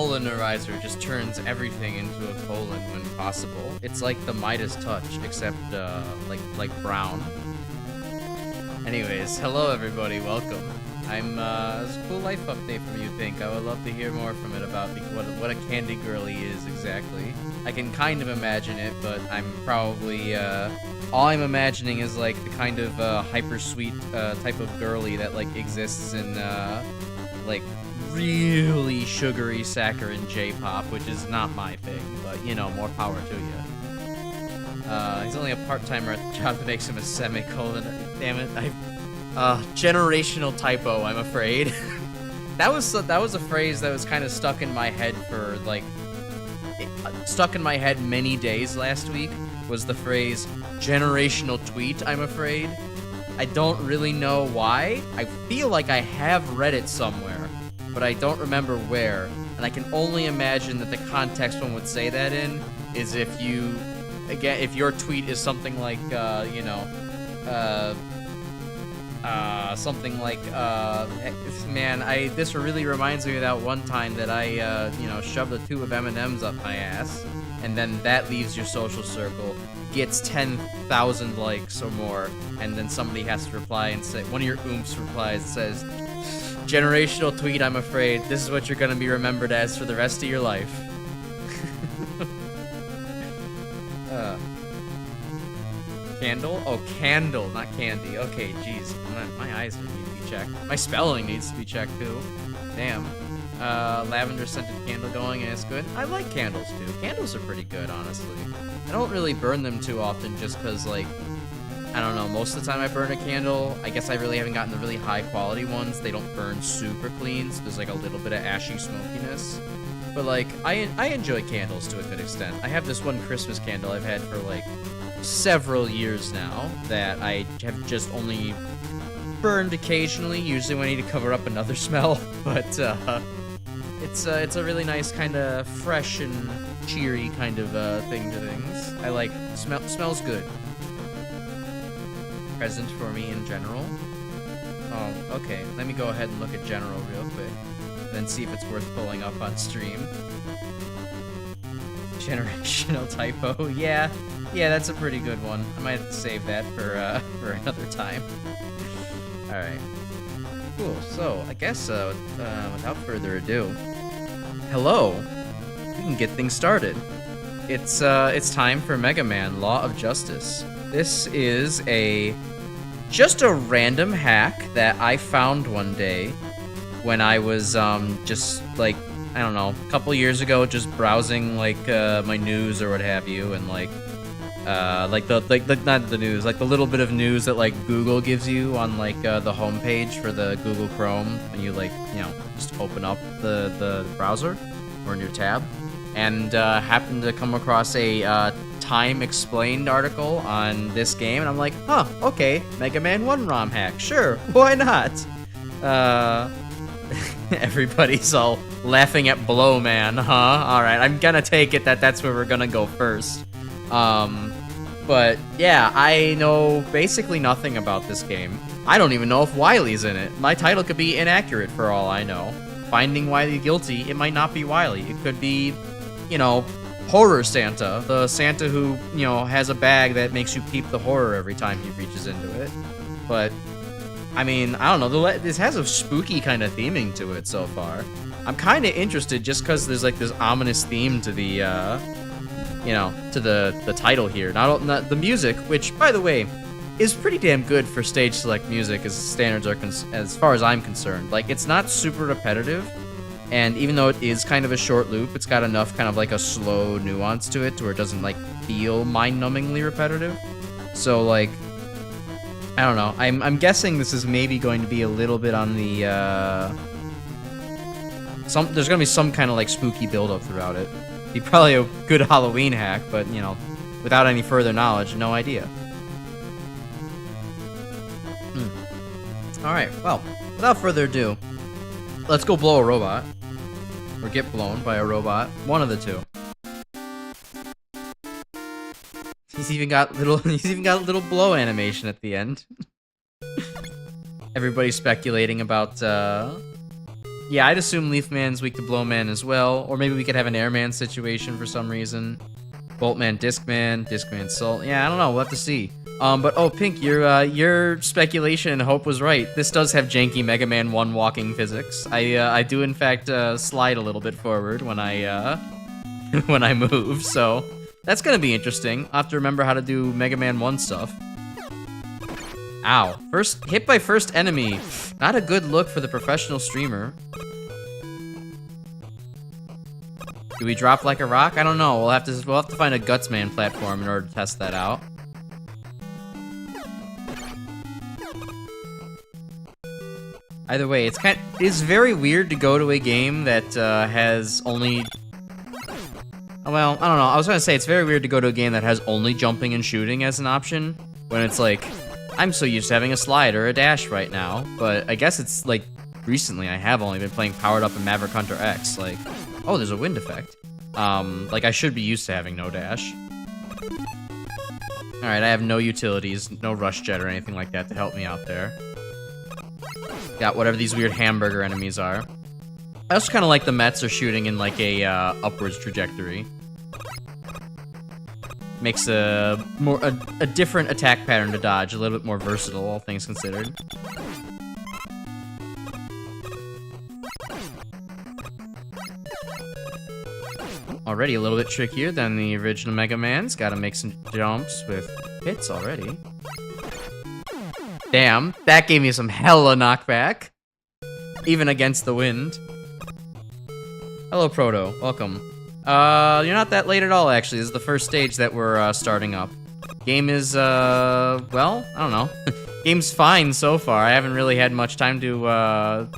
polarizer just turns everything into a colon when possible. It's like the Midas touch, except like brown. Anyways, hello everybody, welcome. It's a cool life update from You Think. I would love to hear more from it about what a candy girly is exactly. I can kind of imagine it, but I'm probably all I'm imagining is like the kind of hyper sweet type of girly that like exists in like really sugary saccharine J-pop, which is not my thing, but you know, more power to you. He's only a part-timer at the job that makes him a semicolon. Damn it, generational typo, I'm afraid. that was a phrase that was kind of stuck in my head for like stuck in my head many days last week. Was the phrase generational tweet, I'm afraid. I don't really know why. I feel like I have read it somewhere, but I don't remember where. And I can only imagine that the context one would say that in is if your tweet is something like, you know, something like, man, this really reminds me of that one time that I, you know, shoved a tube of M&Ms up my ass, and then that leaves your social circle, gets 10,000 likes or more, and then somebody has to reply and say, one of your oomps replies and says, generational tweet, I'm afraid, this is what you're gonna be remembered as for the rest of your life. Candle? Oh, candle, not candy. Okay, jeez. My eyes need to be checked. My spelling needs to be checked, too. Damn. Lavender scented candle going, and it's good. I like candles, too. Candles are pretty good, honestly. I don't really burn them too often just because, like, I don't know, most of the time I burn a candle, I guess I really haven't gotten the really high-quality ones. They don't burn super clean, so there's, like, a little bit of ashy smokiness. But, like, I enjoy candles to a good extent. I have this one Christmas candle I've had for, like, several years now that I have just only burned occasionally, usually when I need to cover up another smell, but it's a really nice kind of fresh and cheery kind of thing to things. I like, smells good. Present for me in general. Oh, okay, let me go ahead and look at general real quick, then see if it's worth pulling up on stream. Generational typo, yeah, that's a pretty good one. I might have to save that for another time. Alright. Cool, so, I guess, without further ado, hello! We can get things started. It's time for Megaman, Law of Justice. This is just a random hack that I found one day when I was, just, like, I don't know, a couple years ago, just browsing, like, my news or what have you, and, like, not the news, like the little bit of news that like Google gives you on like the homepage for the Google Chrome when you like, you know, just open up the browser or a new tab, and happened to come across a Time Explained article on this game, and I'm like, huh, okay, Mega Man 1 ROM hack, sure, why not? Everybody's all laughing at Blowman, huh? Alright, I'm gonna take it that that's where we're gonna go first. But yeah, I know basically nothing about this game. I don't even know if Wily's in it. My title could be inaccurate for all I know. Finding Wily guilty, it might not be Wily. It could be, you know, Horror Santa. The Santa who, you know, has a bag that makes you peep the horror every time he reaches into it. But, I mean, I don't know. This has a spooky kind of theming to it so far. I'm kind of interested just because there's like this ominous theme to the, you know, to the title here. Not the music, which, by the way, is pretty damn good for stage select music as standards are as far as I'm concerned. Like, it's not super repetitive, and even though it is kind of a short loop, it's got enough kind of like a slow nuance to it to where it doesn't like feel mind-numbingly repetitive. So like, I don't know. I'm guessing this is maybe going to be a little bit on the there's gonna be some kind of like spooky build-up throughout it. Be probably a good Halloween hack, but, you know, without any further knowledge, no idea. Alright, well, without further ado, let's go blow a robot. Or get blown by a robot. One of the two. He's even got a little blow animation at the end. Everybody's speculating about Yeah, I'd assume Leaf Man's weak to Blow Man as well, or maybe we could have an Airman situation for some reason. Boltman, Discman, Salt. Yeah, I don't know. We'll have to see. But oh, Pink, your speculation and hope was right. This does have janky Mega Man 1 walking physics. I do in fact slide a little bit forward when I when I move, so that's gonna be interesting. I'll have to remember how to do Mega Man 1 stuff. Ow. First hit by first enemy. Not a good look for the professional streamer. Do we drop like a rock? I don't know. We'll have to find a Gutsman platform in order to test that out. Either way, it's very weird to go to a game that has only. Well, I don't know. I was gonna say it's very weird to go to a game that has only jumping and shooting as an option when it's like, I'm so used to having a slide or a dash right now. But I guess it's like recently I have only been playing Powered Up and Maverick Hunter X. Like, oh, there's a wind effect. Like I should be used to having no dash. All right, I have no utilities, no rush jet or anything like that to help me out there. Got whatever these weird hamburger enemies are. I also kind of like the Mets are shooting in like a upwards trajectory. Makes a different attack pattern to dodge, a little bit more versatile, all things considered. Already a little bit trickier than the original Mega Man's. Gotta make some jumps with hits already. Damn, that gave me some hella knockback. Even against the wind. Hello, Proto. Welcome. You're not that late at all, actually. This is the first stage that we're starting up. Game is, well, I don't know. Game's fine so far. I haven't really had much time to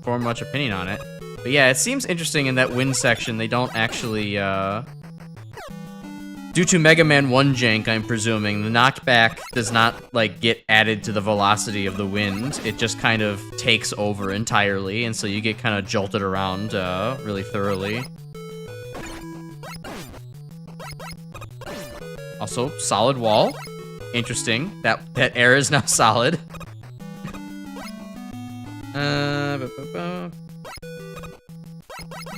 form much opinion on it. But yeah, it seems interesting in that wind section. They don't actually, due to Mega Man 1 jank, I'm presuming, the knockback does not, like, get added to the velocity of the wind. It just kind of takes over entirely, and so you get kind of jolted around really thoroughly. Also, solid wall. Interesting. That air is now solid.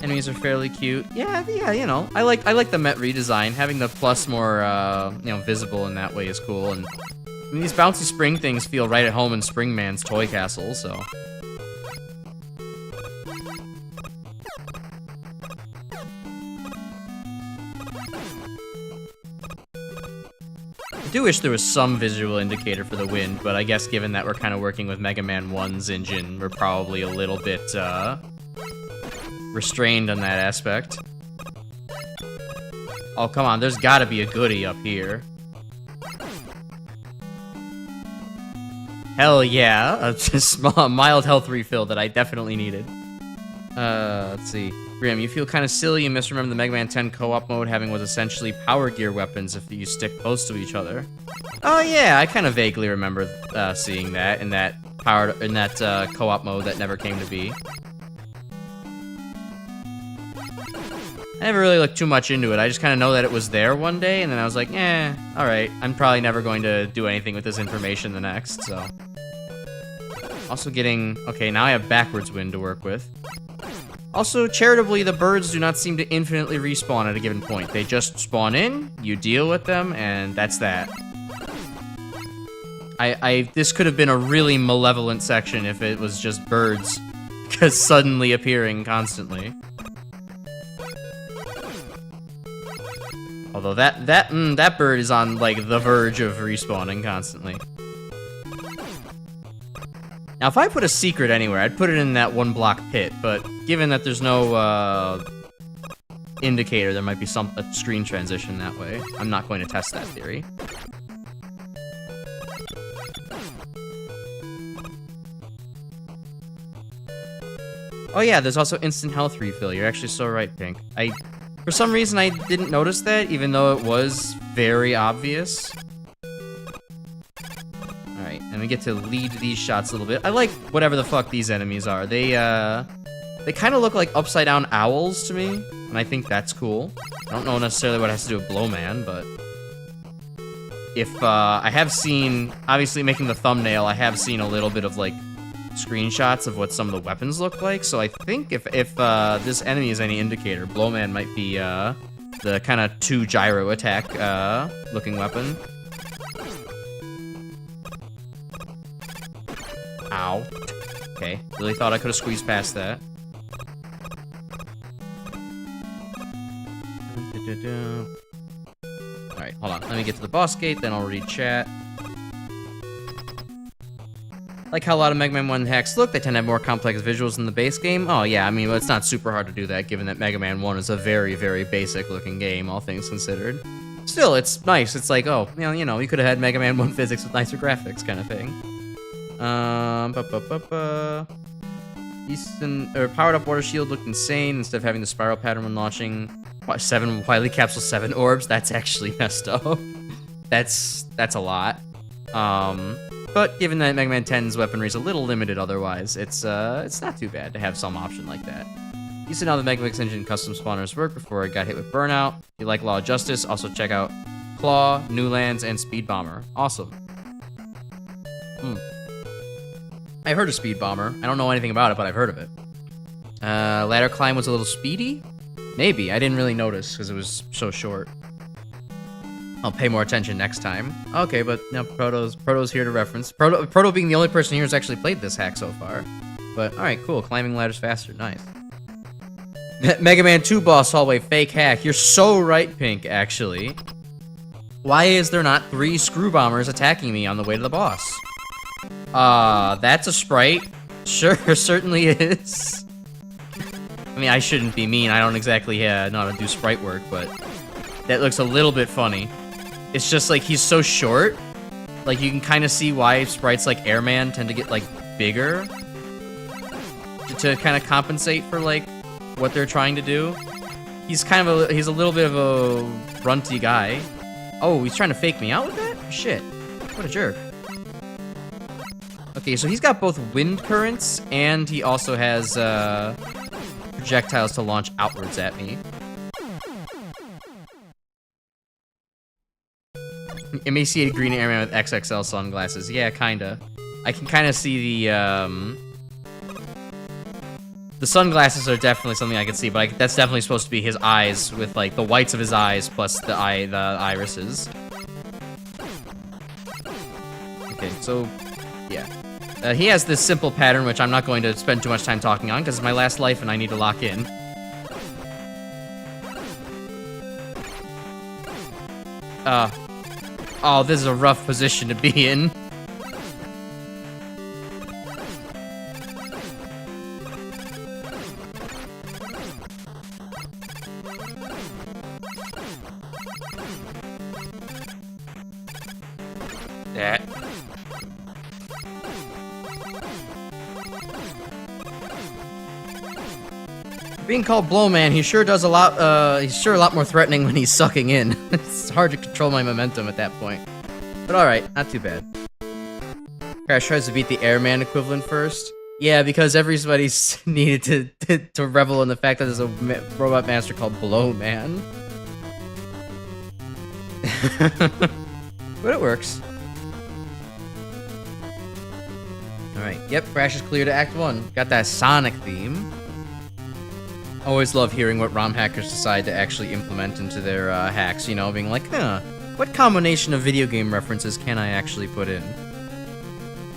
Enemies are fairly cute. Yeah, you know, I like the Met redesign. Having the plus more, you know, visible in that way is cool. And I mean, these bouncy spring things feel right at home in Springman's toy castle, so. I do wish there was some visual indicator for the wind, but I guess given that we're kind of working with Mega Man 1's engine, we're probably a little bit, restrained on that aspect. Oh, come on, there's gotta be a goodie up here. Hell yeah, a mild health refill that I definitely needed. Let's see. Grim, you feel kind of silly you misremember the Mega Man 10 co-op mode having was essentially Power Gear weapons if you stick close to each other. Oh yeah, I kind of vaguely remember seeing that in that co-op mode that never came to be. I never really looked too much into it. I just kind of know that it was there one day, and then I was like, eh, alright. I'm probably never going to do anything with this information the next, so. Also getting... Okay, now I have backwards wind to work with. Also, charitably, the birds do not seem to infinitely respawn at a given point. They just spawn in, you deal with them, and that's that. This could have been a really malevolent section if it was just birds suddenly appearing constantly. Although that bird is on, like, the verge of respawning constantly. Now, if I put a secret anywhere, I'd put it in that one block pit, but given that there's no, indicator, there might be a screen transition that way. I'm not going to test that theory. Oh yeah, there's also instant health refill. You're actually so right, Pink. For some reason, I didn't notice that, even though it was very obvious. Alright, and we get to lead these shots a little bit. I like whatever the fuck these enemies are. They kind of look like upside-down owls to me, and I think that's cool. I don't know necessarily what it has to do with Blowman, but... If, I have seen... Obviously, making the thumbnail, I have seen a little bit of, like, screenshots of what some of the weapons look like. So I think if this enemy is any indicator, Blowman might be the kind of 2 gyro attack looking weapon. Ow. Okay, really thought I could have squeezed past that. Alright, hold on. Let me get to the boss gate, then I'll read chat. Like how a lot of Mega Man 1 hacks look, they tend to have more complex visuals than the base game. Oh yeah, I mean, it's not super hard to do that, given that Mega Man 1 is a very, very basic looking game, all things considered. Still, it's nice. It's like, oh, you know, you could have had Mega Man 1 physics with nicer graphics, kind of thing. Powered up water shield looked insane instead of having the spiral pattern when launching. 7 Wily capsule 7 orbs. That's actually messed up. That's a lot. But given that Mega Man 10's weaponry is a little limited otherwise, it's not too bad to have some option like that. Used to know how the Mega Mix engine custom spawners work before I got hit with Burnout. If you like Law of Justice, also check out Claw, New Lands, and Speed Bomber. Awesome. I've heard of Speed Bomber. I don't know anything about it, but I've heard of it. Ladder climb was a little speedy? Maybe. I didn't really notice because it was so short. I'll pay more attention next time. Okay, but now Proto's here to reference. Proto being the only person here who's actually played this hack so far. But, alright, cool. Climbing ladders faster. Nice. Mega Man 2 boss hallway fake hack. You're so right, Pink, actually. Why is there not 3 screw bombers attacking me on the way to the boss? That's a sprite. Sure, certainly is. I mean, I shouldn't be mean. I don't exactly know how to do sprite work, but that looks a little bit funny. It's just like he's so short. Like you can kind of see why sprites like Airman tend to get like bigger to kind of compensate for like what they're trying to do. He's he's a little bit of a runty guy. Oh, he's trying to fake me out with that? Shit. What a jerk. Okay, so he's got both wind currents and he also has projectiles to launch outwards at me. Emaciated green airman with XXL sunglasses. Yeah, kinda. I can kind of see the sunglasses are definitely something I can see, but that's definitely supposed to be his eyes with like the whites of his eyes plus the irises. Okay, so yeah. He has this simple pattern, which I'm not going to spend too much time talking on, because it's my last life and I need to lock in. Oh, this is a rough position to be in. That. Being called Blowman, he sure does a lot, he's sure a lot more threatening when he's sucking in. It's hard to control my momentum at that point. But alright, not too bad. Crash tries to beat the Airman equivalent first. Yeah, because everybody's needed to revel in the fact that there's a robot master called Blowman. But it works. Alright, yep, Crash is clear to Act 1. Got that Sonic theme. Always love hearing what ROM hackers decide to actually implement into their hacks, you know, being like, huh, what combination of video game references can I actually put in?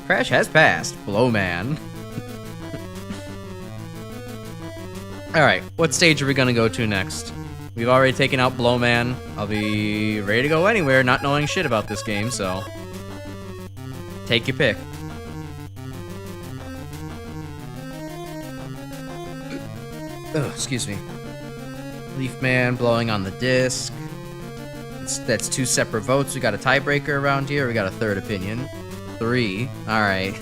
Crash has passed. Blowman. Alright, what stage are we gonna go to next? We've already taken out Blowman. I'll be ready to go anywhere, not knowing shit about this game, so take your pick. Oh, excuse me. Leaf Man blowing on the disc. That's 2 separate votes. We got a tiebreaker around here. We got a third opinion. 3. Alright.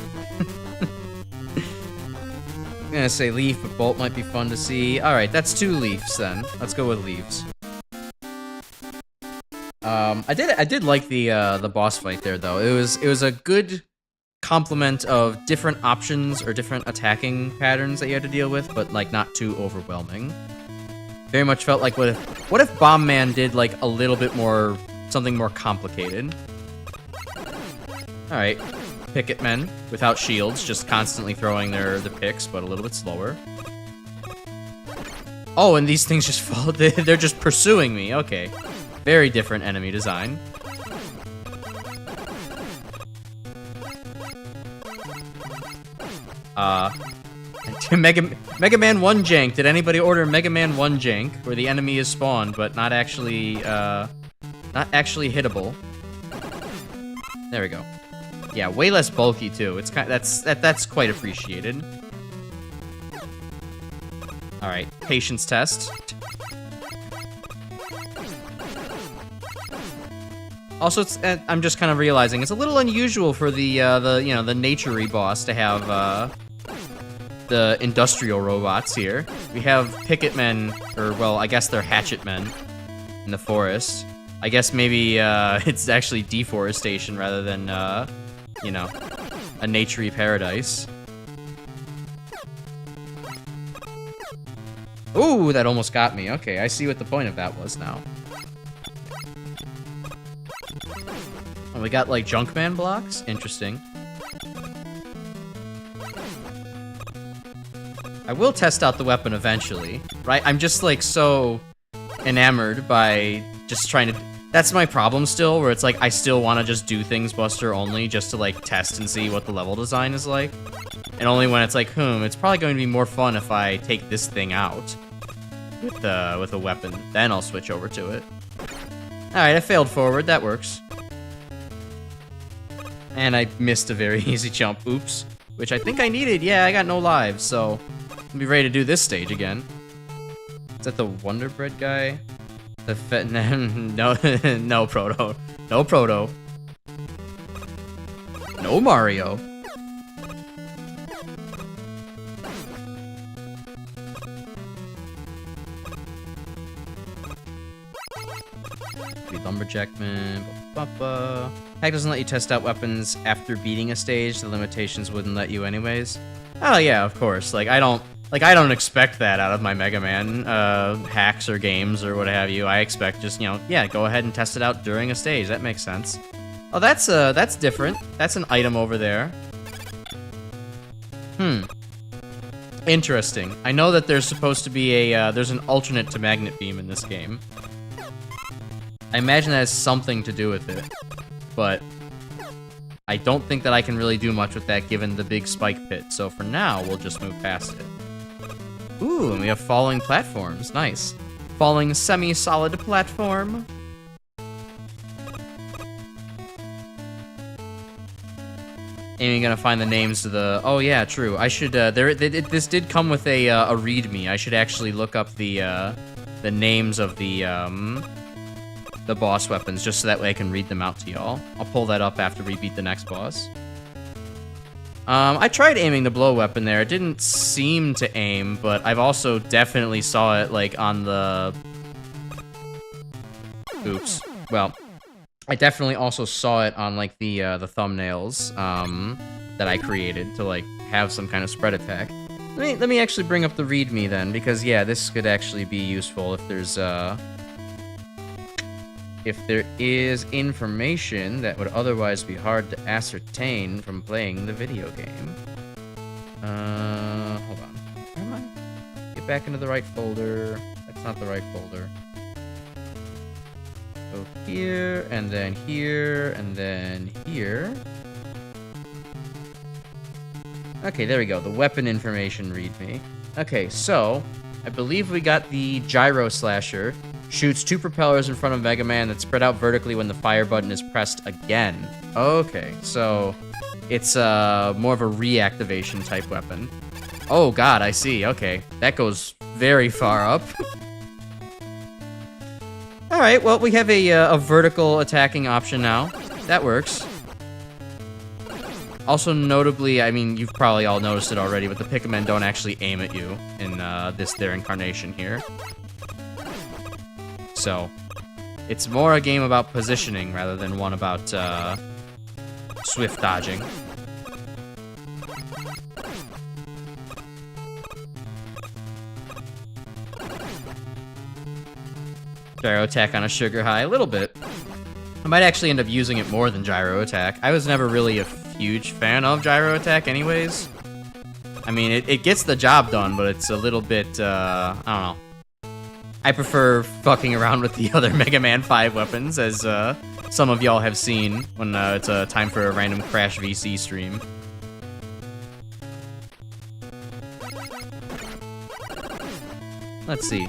I'm gonna say Leaf, but Bolt might be fun to see. Alright, that's 2 Leafs then. Let's go with Leaves. I did like the boss fight there though. It was a good complement of different options or different attacking patterns that you had to deal with, but like not too overwhelming. Very much felt like what if Bomb Man did like a little bit more something more complicated. All right, picket men without shields, just constantly throwing the picks, but a little bit slower. Oh, and these things just fall. They're just pursuing me. Okay. Very different enemy design. Mega Man 1 jank. Did anybody order Mega Man 1 jank, where the enemy is spawned but not actually hittable? There we go. Yeah, way less bulky too. It's that's quite appreciated. All right, patience test. Also, I'm just kind of realizing it's a little unusual for the nature-y boss to have the industrial robots here. We have picket men, or well, I guess they're hatchet men in the forest. I guess maybe it's actually deforestation rather than you know, a nature-y paradise. Ooh, that almost got me. Okay, I see what the point of that was now. Oh, we got, like, Junkman blocks? Interesting. I will test out the weapon eventually, right? I'm just, like, so enamored by just trying to... That's my problem still, where it's like, I still want to just do things Buster only, just to, like, test and see what the level design is like. And only when it's like, it's probably going to be more fun if I take this thing out with a weapon. Then I'll switch over to it. Alright, I failed forward. That works. And I missed a very easy jump. Oops. Which I think I needed. Yeah, I got no lives, so I'll be ready to do this stage again. Is that the Wonder Bread guy? No Proto. No Proto. No Mario. Lumberjackman. Hack doesn't let you test out weapons after beating a stage. The limitations wouldn't let you anyways. Oh yeah, of course. Like I don't expect that out of my Mega Man hacks or games or what have you. I expect just, yeah, go ahead and test it out during a stage. That makes sense. Oh, that's different. That's an item over there. Interesting. I know that there's supposed to be there's an alternate to Magnet Beam in this game. I imagine that has something to do with it, but I don't think that I can really do much with that given the big spike pit, so for now, we'll just move past it. Ooh, and we have falling platforms. Nice. Falling semi-solid platform. Amy gonna find the names of the... Oh yeah, true. I should... this did come with a readme. I should actually look up the names of the boss weapons, just so that way I can read them out to y'all. I'll pull that up after we beat the next boss. I tried aiming the blow weapon there. It didn't seem to aim, but I've also definitely saw it, like, on the... Oops. Well, I definitely also saw it on, like, the thumbnails, that I created to, like, have some kind of spread attack. Let me actually bring up the readme then, because, yeah, this could actually be useful if there's, if there is information that would otherwise be hard to ascertain from playing the video game. Hold on. Where am I? Get back into the right folder. That's not the right folder. Go here, and then here, and then here. Okay, there we go. The weapon information readme. Okay, so I believe we got the Gyro Slasher. Shoots 2 propellers in front of Mega Man that spread out vertically when the fire button is pressed again. Okay, so it's more of a reactivation type weapon. Oh god, I see. Okay, that goes very far up. Alright, well, we have a vertical attacking option now. That works. Also, notably, I mean, you've probably all noticed it already, but the Pikmin don't actually aim at you in their incarnation here. So, it's more a game about positioning rather than one about swift dodging. Gyro attack on a sugar high, a little bit. I might actually end up using it more than gyro attack. I was never really a huge fan of gyro attack anyways. I mean, it gets the job done, but it's a little bit, I don't know. I prefer fucking around with the other Mega Man 5 weapons, as some of y'all have seen when it's time for a random Crash VC stream. Let's see.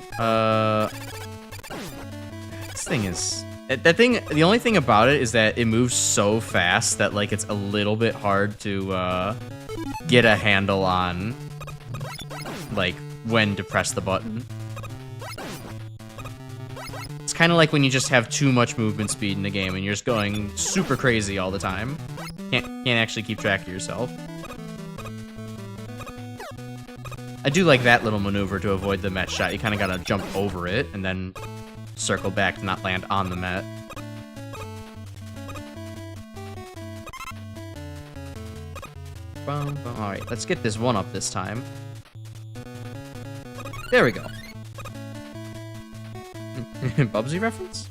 This thing is... the only thing about it is that it moves so fast that, like, it's a little bit hard to, get a handle on, like, when to press the button. It's kind of like when you just have too much movement speed in the game and you're just going super crazy all the time. Can't actually keep track of yourself. I do like that little maneuver to avoid the Met shot. You kind of gotta jump over it and then circle back to not land on the Met. Alright, let's get this one up this time. There we go. Bubsy reference?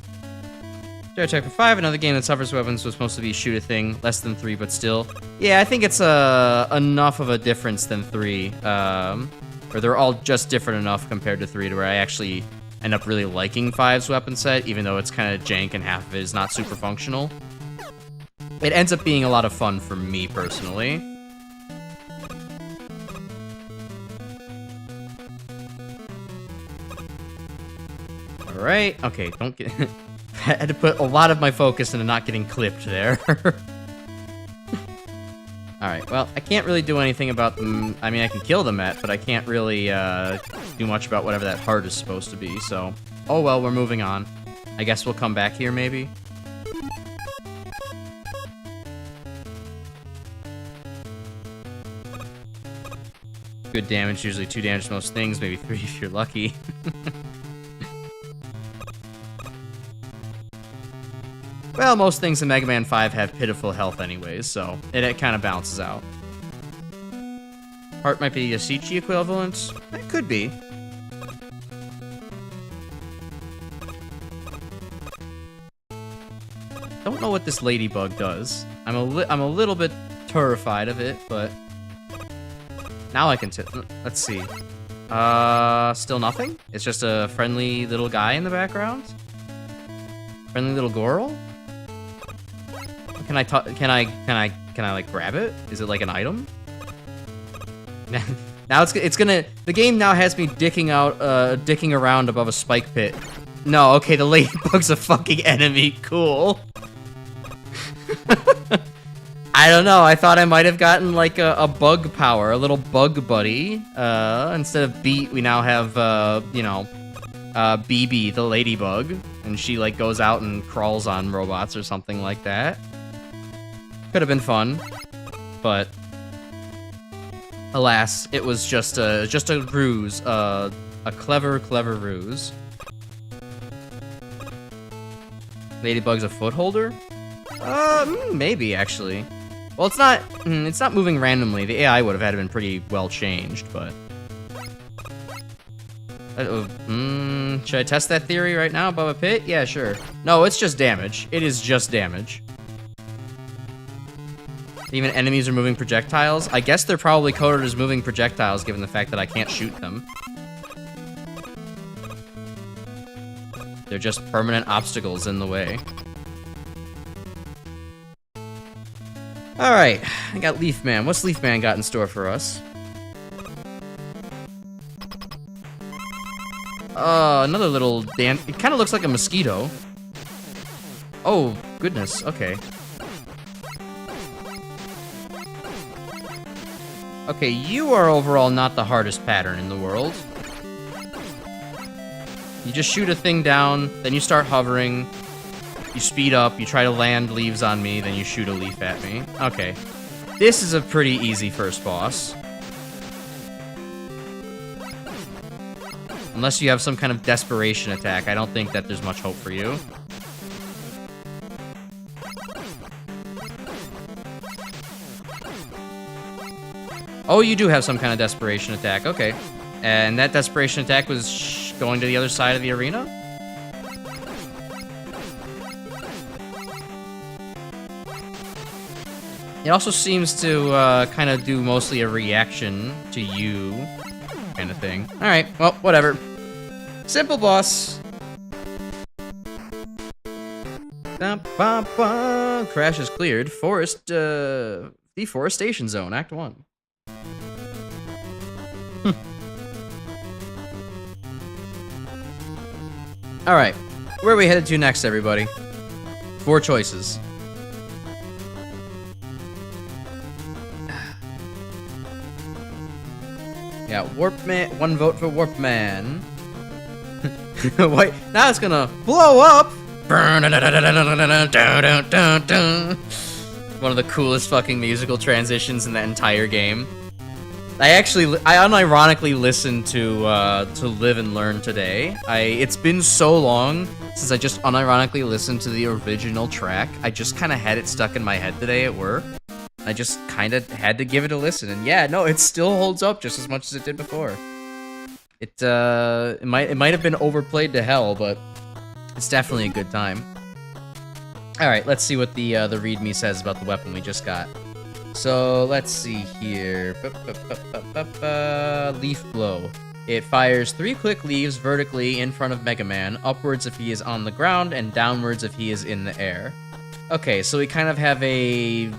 Gyro Attack for 5, another game that suffers weapons was supposed to be shoot a thing, less than 3, but still. Yeah, I think it's enough of a difference than 3. Or they're all just different enough compared to 3 to where I actually end up really liking 5's weapon set, even though it's kind of jank and half of it is not super functional. It ends up being a lot of fun for me, personally. Alright, okay, don't get... I had to put a lot of my focus into not getting clipped there. Alright, well, I can't really do anything about them. I mean, I can kill the Met, but I can't really do much about whatever that heart is supposed to be, so... Oh well, we're moving on. I guess we'll come back here, maybe? Good damage, usually 2 damage to most things, maybe 3 if you're lucky. Well, most things in Mega Man 5 have pitiful health anyways, so it kind of balances out. Heart might be a Sichi equivalent. It could be. Don't know what this ladybug does. I'm a little bit terrified of it, but now I can let's see. Still nothing? It's just a friendly little guy in the background? Friendly little girl? Can I like grab it? Is it like an item? Now it's gonna, the game now has me dicking around above a spike pit. No, okay, the ladybug's a fucking enemy, cool. I don't know, I thought I might have gotten like a bug power, a little bug buddy. Instead of Beat, we now have, you know, BB, the ladybug. And she like goes out and crawls on robots or something like that. Could have been fun, but alas, it was just a ruse, a clever ruse. Ladybug's a foot holder? Maybe actually. Well, it's not moving randomly. The AI would have had to been pretty well changed, but should I test that theory right now above a pit? Yeah, sure. No, it's just damage. It is just damage. Even enemies are moving projectiles. I guess they're probably coded as moving projectiles, given the fact that I can't shoot them. They're just permanent obstacles in the way. Alright, I got Leaf Man. What's Leaf Man got in store for us? Another little dance. It kind of looks like a mosquito. Oh, goodness. Okay. Okay, you are overall not the hardest pattern in the world. You just shoot a thing down, then you start hovering, you speed up, you try to land leaves on me, then you shoot a leaf at me. Okay. This is a pretty easy first boss. Unless you have some kind of desperation attack, I don't think that there's much hope for you. Oh, you do have some kind of desperation attack. Okay. And that desperation attack was going to the other side of the arena? It also seems to kind of do mostly a reaction to you kind of thing. Alright, well, whatever. Simple boss. Crash is cleared. Forest, deforestation zone, Act 1. Alright, where are we headed to next, everybody? 4 choices. Yeah, Warpman, 1 vote for Warpman. Wait, now it's gonna blow up! One of the coolest fucking musical transitions in the entire game. I unironically listened to Live and Learn today. It's been so long since I just unironically listened to the original track. I just kind of had it stuck in my head today at work. I just kind of had to give it a listen, and yeah, no, it still holds up just as much as it did before. It might have been overplayed to hell, but it's definitely a good time. All right, let's see what the README says about the weapon we just got. So let's see here. Leaf blow. It fires 3 quick leaves vertically in front of Megaman, upwards if he is on the ground, and downwards if he is in the air. Okay, so we kind of have a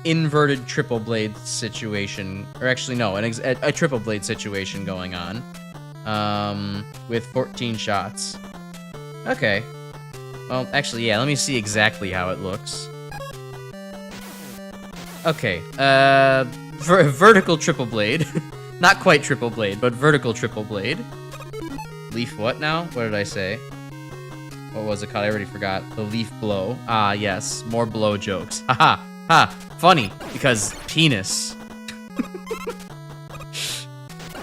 inverted triple blade situation, or actually no, a triple blade situation going on, with 14 shots. Okay. Well, actually, yeah, let me see exactly how it looks. Okay, vertical triple blade. Not quite triple blade, but vertical triple blade. Leaf what now? What did I say? What was it called? I already forgot. The leaf blow. Ah, yes. More blow jokes. Haha. Ha. Funny, because penis.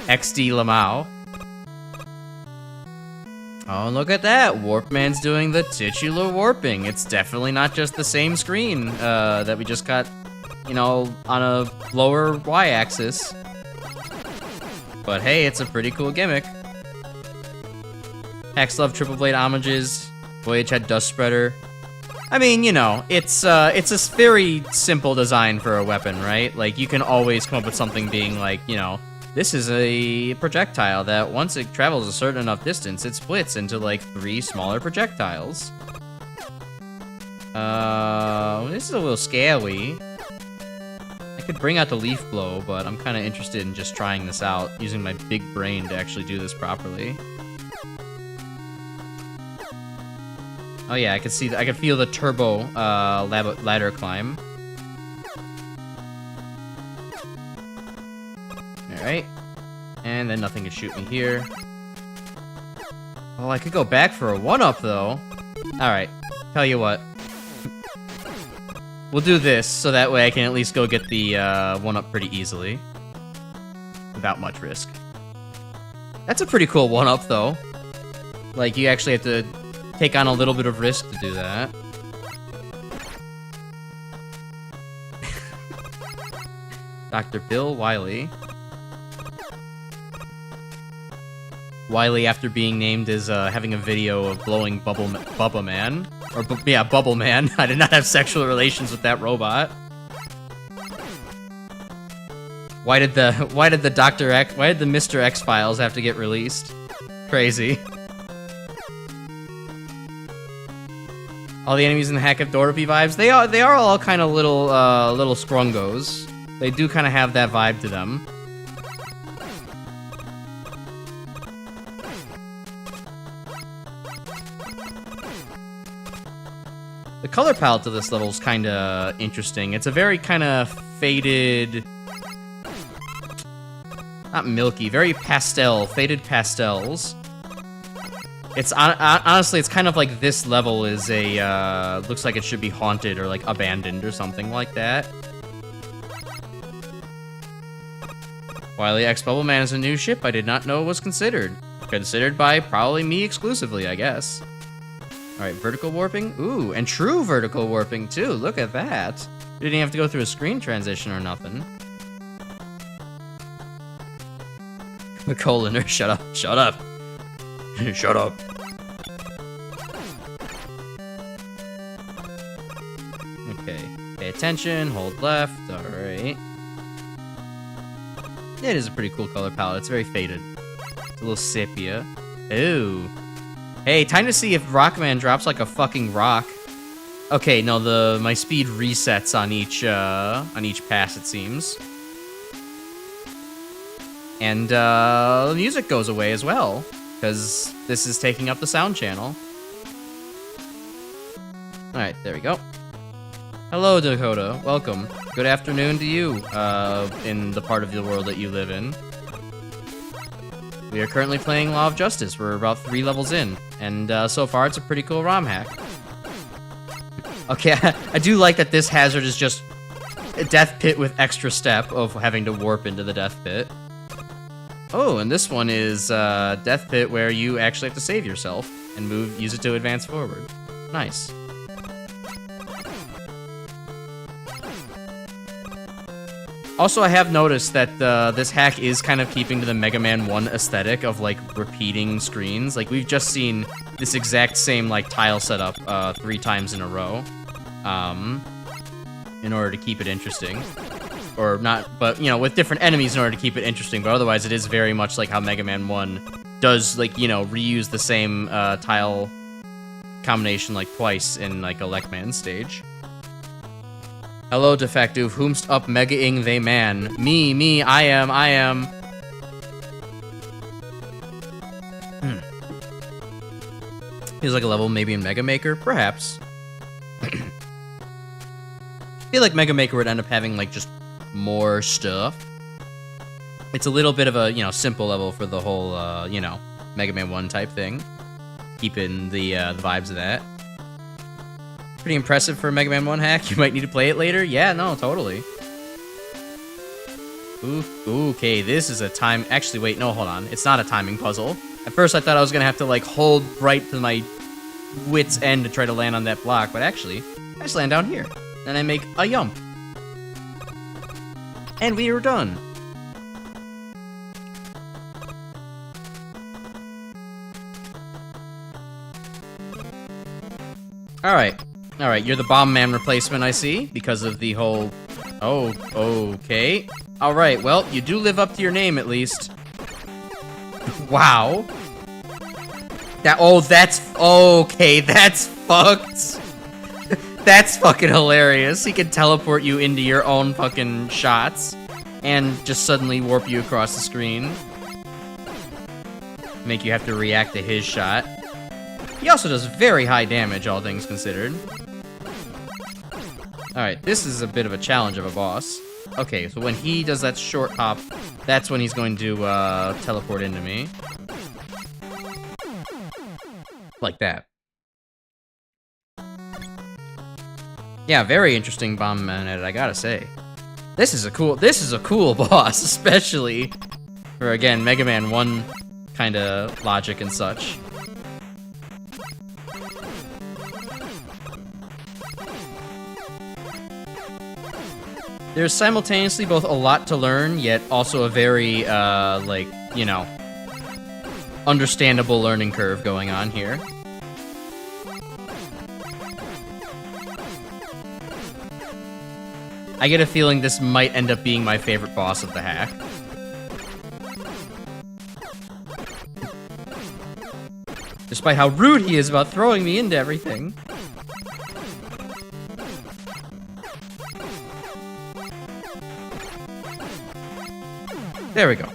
XD Lamau. Oh, look at that. Warpman's doing the titular warping. It's definitely not just the same screen that we just got, you know, on a lower Y-axis. But hey, it's a pretty cool gimmick. Hex love triple blade homages. Voyage had dust spreader. I mean, you know, it's a very simple design for a weapon, right? Like, you can always come up with something being like, you know, this is a projectile that once it travels a certain enough distance, it splits into like 3 smaller projectiles. This is a little scary. I could bring out the leaf blow, but I'm kind of interested in just trying this out, using my big brain to actually do this properly. Oh yeah, I can feel the turbo ladder climb. Alright. And then nothing can shoot me here. Oh, I could go back for a 1-up though. Alright, tell you what. We'll do this, so that way I can at least go get the 1-up pretty easily. Without much risk. That's a pretty cool 1-up though. Like, you actually have to take on a little bit of risk to do that. Dr. Bill Wily. Wily, after being named, is having a video of blowing Bubba Man. Or, yeah, Bubble Man. I did not have sexual relations with that robot. Why did the Mr. X files have to get released? Crazy. All the enemies in the Hack of Dorothy vibes. They are all kind of little scrungos. They do kind of have that vibe to them. The color palette of this level is kind of interesting. It's a very kind of faded, not milky, very pastel, faded pastels. It's honestly, it's kind of like this level is a looks like it should be haunted or like abandoned or something like that. Wily X Bubble Man is a new ship I did not know was considered. Considered by probably me exclusively, I guess. Alright, vertical warping? Ooh, and true vertical warping too, look at that. You didn't have to go through a screen transition or nothing. The Colaner, shut up, shut up. Shut up. Okay. Pay attention, hold left, alright. It is a pretty cool color palette, it's very faded. It's a little sepia. Ooh. Hey, time to see if Rockman drops like a fucking rock. Okay, no, my speed resets on each pass, it seems. And the music goes away as well, because this is taking up the sound channel. Alright, there we go. Hello, Dakota. Welcome. Good afternoon to you, in the part of the world that you live in. We are currently playing Law of Justice. We're about 3 levels in, and so far it's a pretty cool ROM hack. Okay, I do like that this hazard is just a death pit with extra step of having to warp into the death pit. Oh, and this one is death pit where you actually have to save yourself and use it to advance forward. Nice. Also, I have noticed that this hack is kind of keeping to the Mega Man 1 aesthetic of, like, repeating screens. Like, we've just seen this exact same, like, tile setup 3 times in a row in order to keep it interesting. Or not, but, you know, with different enemies in order to keep it interesting. But otherwise, it is very much like how Mega Man 1 does, like, you know, reuse the same tile combination, like, twice in, like, a Lekman stage. Hello, Defective. Whomst up mega-ing they man? Me, I am. Feels like a level maybe in Mega Maker? Perhaps. I feel like Mega Maker would end up having, like, just more stuff. It's a little bit of a, you know, simple level for the whole, you know, Mega Man 1 type thing. Keeping the vibes of that. Pretty impressive for a Mega Man 1 hack. You might need to play it later. Yeah, no, totally. Ooh, okay, this is a time... Actually, wait, no, hold on. It's not a timing puzzle. At first, I thought I was going to have to, like, hold right to my wit's end to try to land on that block, but actually, I just land down here. Then I make a yump. And we are done. Alright, you're the Bomb Man replacement, I see, because of the whole... Oh, okay. Alright, well, you do live up to your name, at least. Wow. That's... Okay, that's fucked. That's fucking hilarious. He can teleport you into your own fucking shots, and just suddenly warp you across the screen. Make you have to react to his shot. He also does very high damage, all things considered. Alright, this is a bit of a challenge of a boss. Okay, so when he does that short hop, that's when he's going to teleport into me. Like that. Yeah, very interesting Bomb Man edit, I gotta say. This is a cool boss, especially for, again, Mega Man 1 kind of logic and such. There's simultaneously both a lot to learn, yet also a very, like, you know, understandable learning curve going on here. I get a feeling this might end up being my favorite boss of the hack. Despite how rude he is about throwing me into everything. There we go.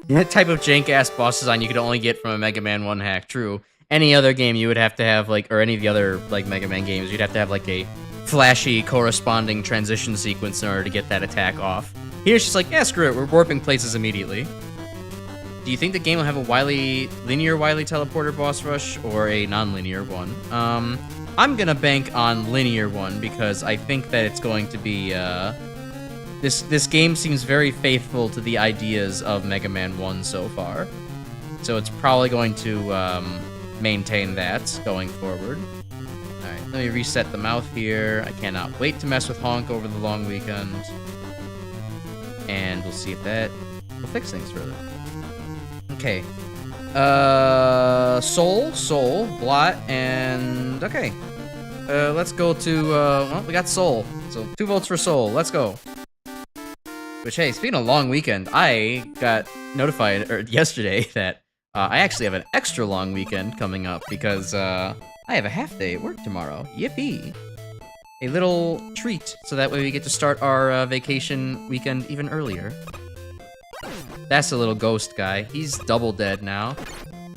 That type of jank-ass boss design you could only get from a Mega Man 1 hack, true. Any other game you would have to have, like, or any of the other, like, Mega Man games, you'd have to have, like, a flashy corresponding transition sequence in order to get that attack off. Here it's just like, yeah, screw it, we're warping places immediately. Do you think the game will have a linear Wily teleporter boss rush, or a non-linear one? I'm gonna bank on linear one, because I think that it's going to be, this game seems very faithful to the ideas of Mega Man 1 so far. So it's probably going to, maintain that going forward. Alright, let me reset the mouth here. I cannot wait to mess with Honk over the long weekend. And we'll see if that will fix things further. Okay. Soul, Blot, and okay. Let's go to, well, we got Soul. So 2 votes for Soul, let's go. Which, hey, speaking of long weekend, I got notified yesterday that I actually have an extra long weekend coming up because I have a half day at work tomorrow. Yippee! A little treat, so that way we get to start our vacation weekend even earlier. That's a little ghost guy. He's double dead now.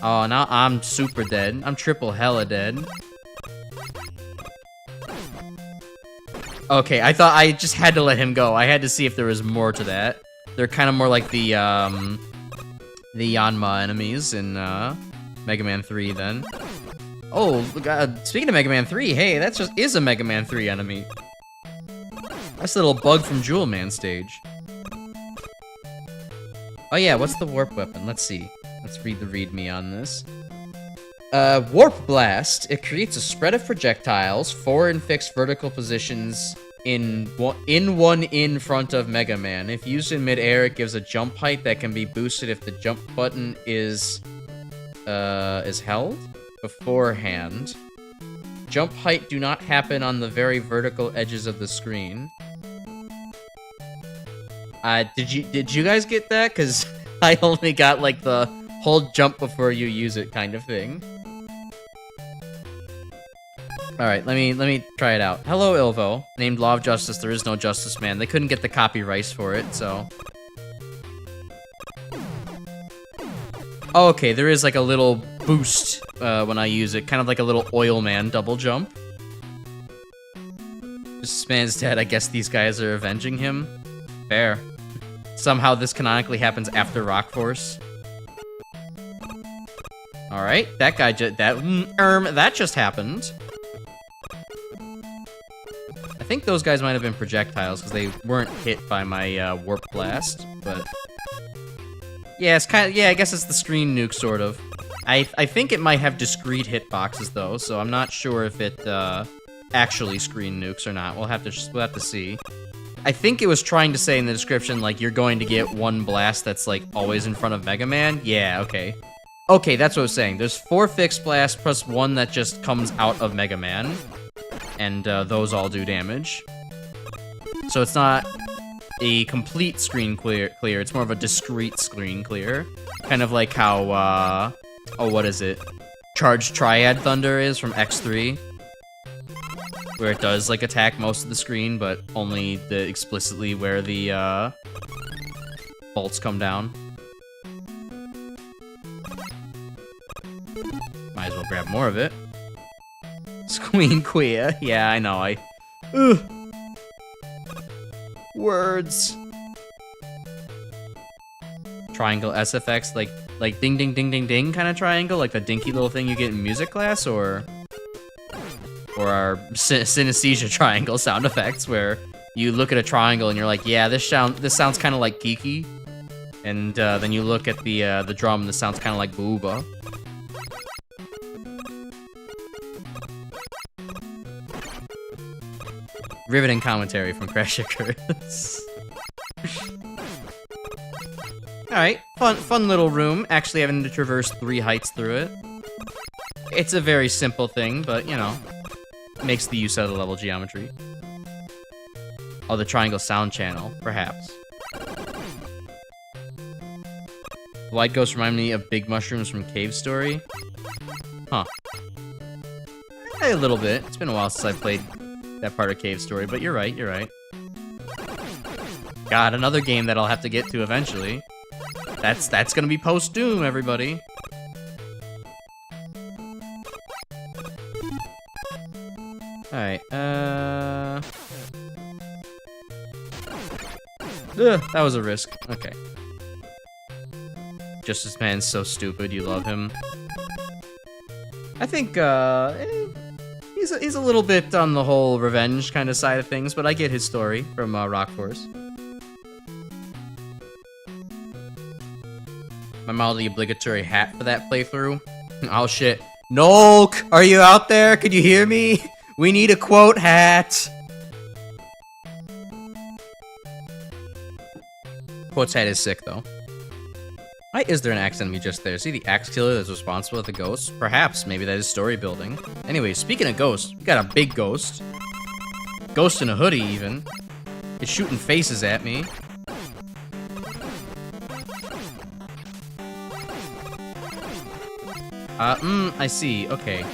Oh, now I'm super dead. I'm triple hella dead. Okay, I thought I just had to let him go. I had to see if there was more to that. They're kind of more like the Yanma enemies in Mega Man 3 then. Oh, speaking of Mega Man 3, hey, that just is a Mega Man 3 enemy. That's a little bug from Jewel Man stage. Oh yeah, what's the warp weapon? Let's see. Let's read the readme on this. Warp Blast. It creates a spread of projectiles, 4 in fixed vertical positions in front of Mega Man. If used in midair, it gives a jump height that can be boosted if the jump button is held beforehand. Jump height do not happen on the very vertical edges of the screen. Did you guys get that? Cause I only got like the hold jump before you use it kind of thing. Alright, let me try it out. Hello, Ilvo. Named Law of Justice, there is no justice, man. They couldn't get the copyrights for it, so... Oh, okay, there is like a little boost when I use it. Kind of like a little Oil Man double jump. This man's dead. I guess these guys are avenging him. Fair. Somehow this canonically happens after Rock Force. Alright, that guy that just happened. I think those guys might have been projectiles because they weren't hit by my warp blast, but yeah, it's kind of, yeah, I guess it's the screen nuke sort of. I think it might have discrete hitboxes though, so I'm not sure if it actually screen nukes or not. We'll have to see. I think it was trying to say in the description like you're going to get 1 blast that's like always in front of Mega Man. Yeah, okay. Okay, that's what I was saying. There's 4 fixed blasts plus 1 that just comes out of Mega Man. And those all do damage. So it's not a complete screen clear, it's more of a discrete screen clear. Kind of like how, oh, what is it? Charged Triad Thunder is from X3. Where it does, like, attack most of the screen, but only explicitly where the, bolts come down. Might as well grab more of it. Queen queer. Yeah, I know, Ugh. Words. Triangle SFX, like ding ding ding ding ding kind of triangle, like the dinky little thing you get in music class, or our synesthesia triangle sound effects, where you look at a triangle and you're like, yeah, this sounds kind of like geeky, and then you look at the drum and this sounds kind of like booba. Riveting commentary from Crash Icarus. Alright, fun little room. Actually having to traverse 3 heights through it. It's a very simple thing, but, you know, makes the use out of the level geometry. Oh, the triangle sound channel, perhaps. White Ghost remind me of big mushrooms from Cave Story. Huh. A little bit. It's been a while since I played that part of Cave Story, but you're right, you're right. God, another game that I'll have to get to eventually. That's gonna be post-Doom, everybody. Alright, that was a risk. Okay. Justice Man's so stupid, you love him. I think, he's a little bit on the whole revenge kind of side of things, but I get his story from Rock Force. My model the obligatory hat for that playthrough. Oh shit. Nolk! Are you out there? Could you hear me? We need a quote hat! Quote's hat is sick though. Why is there an axe enemy just there? See the axe killer that's responsible for the ghost? Perhaps, maybe that is story building. Anyway, speaking of ghosts, we got a big ghost. Ghost in a hoodie, even. It's shooting faces at me. I see, okay.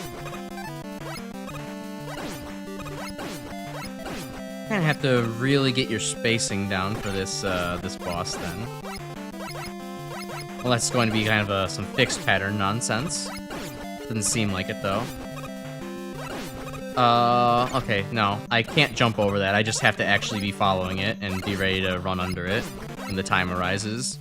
Kinda have to really get your spacing down for this, this boss, then. Well, that's going to be kind of some fixed pattern nonsense. Doesn't seem like it, though. Okay, no. I can't jump over that. I just have to actually be following it and be ready to run under it when the time arises.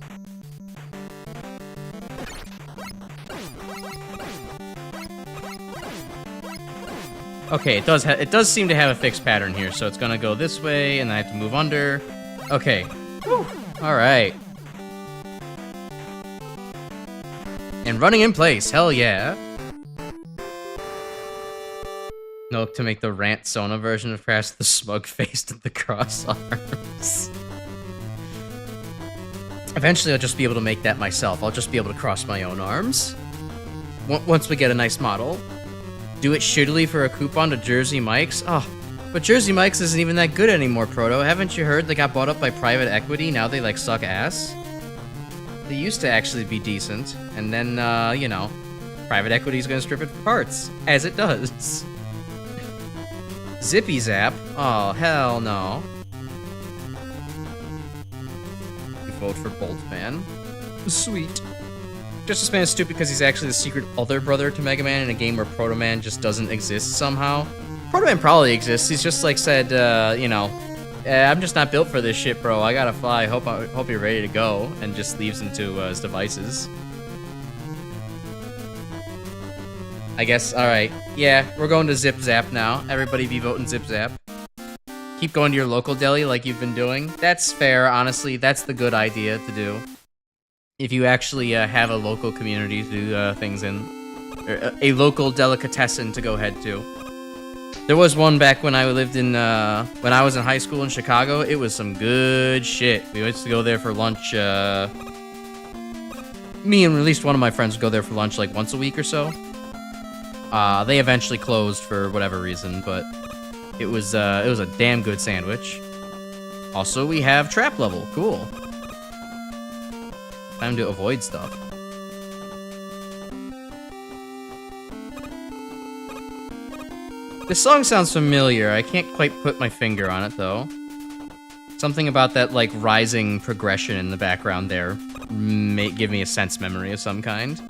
Okay, it does seem to have a fixed pattern here, so it's gonna go this way, and I have to move under. Okay. Alright. And running in place, hell yeah. Nolk to make the Rant Sona version of Crash the smug-faced and the cross arms. Eventually I'll just be able to make that myself. I'll just be able to cross my own arms. Once we get a nice model. Do it shittily for a coupon to Jersey Mike's? Oh, but Jersey Mike's isn't even that good anymore, Proto. Haven't you heard they got bought up by private equity? Now they, like, suck ass? They used to actually be decent, and then, you know, private equity's gonna strip it for parts, as it does. Zippy Zap? Oh, hell no. You vote for Boltman. Sweet. Justice Man is stupid because he's actually the secret other brother to Megaman in a game where Proto Man just doesn't exist somehow. Proto Man probably exists, he's just, like, said, you know, I'm just not built for this shit, bro. I gotta fly. Hope you're ready to go. And just leaves into his devices. I guess. All right. Yeah, we're going to Zip Zap now. Everybody be voting Zip Zap. Keep going to your local deli like you've been doing. That's fair, honestly. That's the good idea to do. If you actually have a local community to do things in, or a local delicatessen to go head to. There was one back when I lived in, when I was in high school in Chicago. It was some good shit. We used to go there for lunch, me and at least one of my friends would go there for lunch like once a week or so. They eventually closed for whatever reason, but it was a damn good sandwich. Also, we have trap level. Cool. Time to avoid stuff. This song sounds familiar. I can't quite put my finger on it, though. Something about that, like, rising progression in the background there may give me a sense memory of some kind.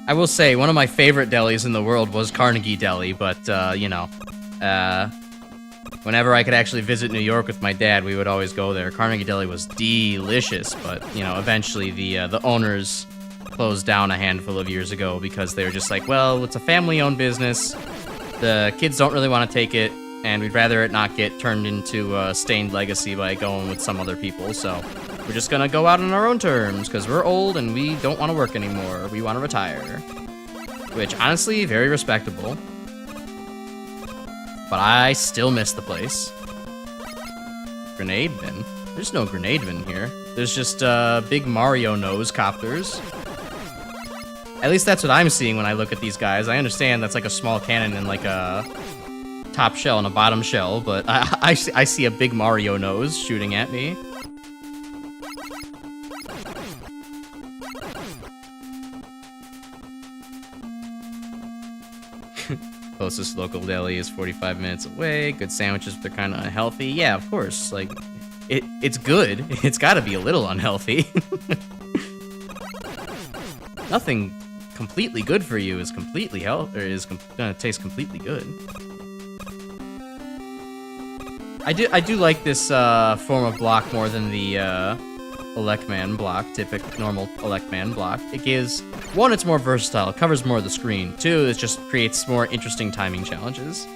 I will say, one of my favorite delis in the world was Carnegie Deli, but, you know, whenever I could actually visit New York with my dad, we would always go there. Carnegie Deli was delicious, but, you know, eventually the owners closed down a handful of years ago because they were just like, well, it's a family-owned business. The kids don't really want to take it, and we'd rather it not get turned into a stained legacy by going with some other people, so we're just gonna go out on our own terms, because we're old and we don't want to work anymore. We want to retire. Which, honestly, very respectable. But I still miss the place. Grenade bin? There's no grenade bin here. There's just, big Mario nose copters. At least that's what I'm seeing when I look at these guys. I understand that's like a small cannon and like a top shell and a bottom shell, but I see a big Mario nose shooting at me. Closest local deli is 45 minutes away. Good sandwiches, but they're kind of unhealthy. Yeah, of course. Like, it's good. It's got to be a little unhealthy. Nothing completely good for you is completely gonna taste completely good. I do like this form of block more than the Electman block, normal Electman block. It gives, one, it's more versatile, it covers more of the screen. Two, it just creates more interesting timing challenges.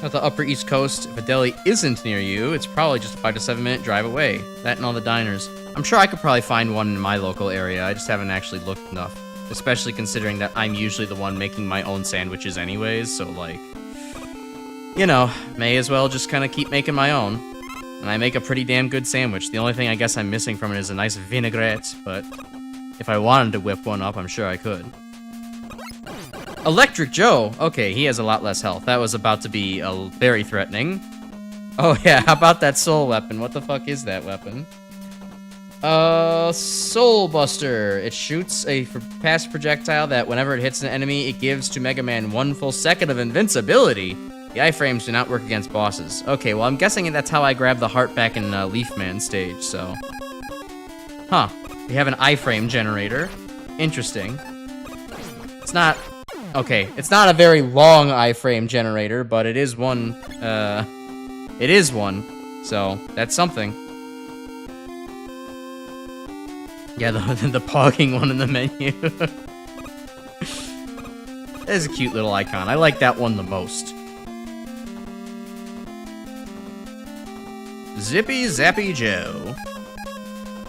At the Upper East Coast, if a deli isn't near you, it's probably just a 5 to 7 minute drive away. That and all the diners. I'm sure I could probably find one in my local area, I just haven't actually looked enough. Especially considering that I'm usually the one making my own sandwiches anyways, so like... you know, may as well just kind of keep making my own. And I make a pretty damn good sandwich. The only thing I guess I'm missing from it is a nice vinaigrette, but if I wanted to whip one up, I'm sure I could. Electric Joe! Okay, he has a lot less health. That was about to be very threatening. Oh yeah, how about that soul weapon? What the fuck is that weapon? Soul Buster. It shoots a fast projectile that whenever it hits an enemy, it gives to Megaman 1 full second of invincibility. The iframes do not work against bosses. Okay, well I'm guessing that's how I grabbed the heart back in Leafman stage, so... Huh. We have an iframe generator. Interesting. It's not... Okay, it's not a very long iframe generator, but it is one, it is one. So, that's something. Yeah, the pogging one in the menu. That is a cute little icon. I like that one the most. Zippy Zappy Joe.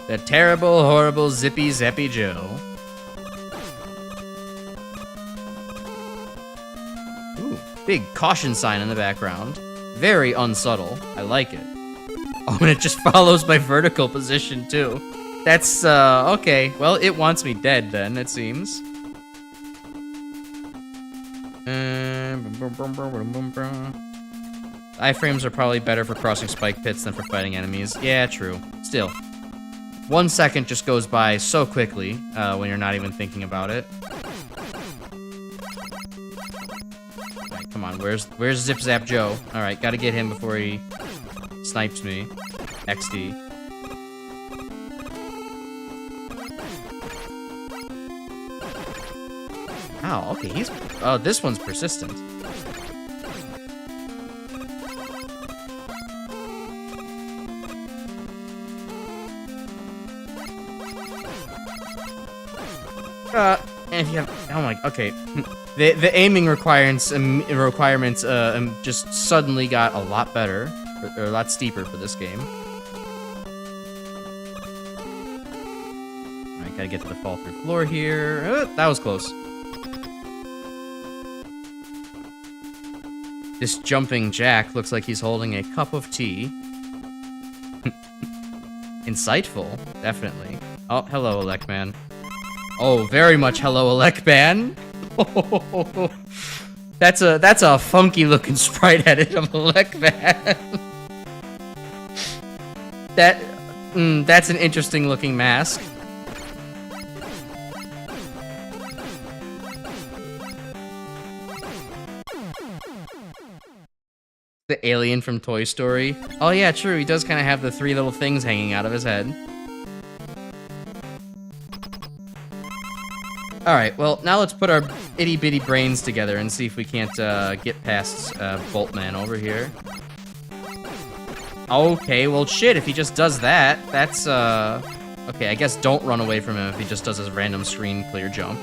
The terrible, horrible Zippy Zappy Joe. Ooh, big caution sign in the background. Very unsubtle. I like it. Oh, and it just follows my vertical position, too. That's, okay. Well, it wants me dead, then, it seems. Iframes are probably better for crossing spike pits than for fighting enemies. Yeah, true. Still. 1 second just goes by so quickly, when you're not even thinking about it. Alright, come on, where's Zip Zap Joe? Alright, gotta get him before he snipes me. XD. Wow, okay, he's... Oh, this one's persistent. And you have... Oh my... Okay. The aiming requirements just suddenly got a lot better. Or a lot steeper for this game. Alright, gotta get to the fall through floor here. That was close. This jumping jack looks like he's holding a cup of tea. Insightful, definitely. Oh, hello, Elecman. Oh, very much hello, Elecman. That's a funky looking sprite edit of Elecman. That's an interesting looking mask. The alien from Toy Story. Oh yeah, true, he does kind of have the 3 little things hanging out of his head. Alright, well, now let's put our itty-bitty brains together and see if we can't get past Boltman over here. Okay, well shit, if he just does that, that's okay, I guess don't run away from him if he just does his random screen clear jump.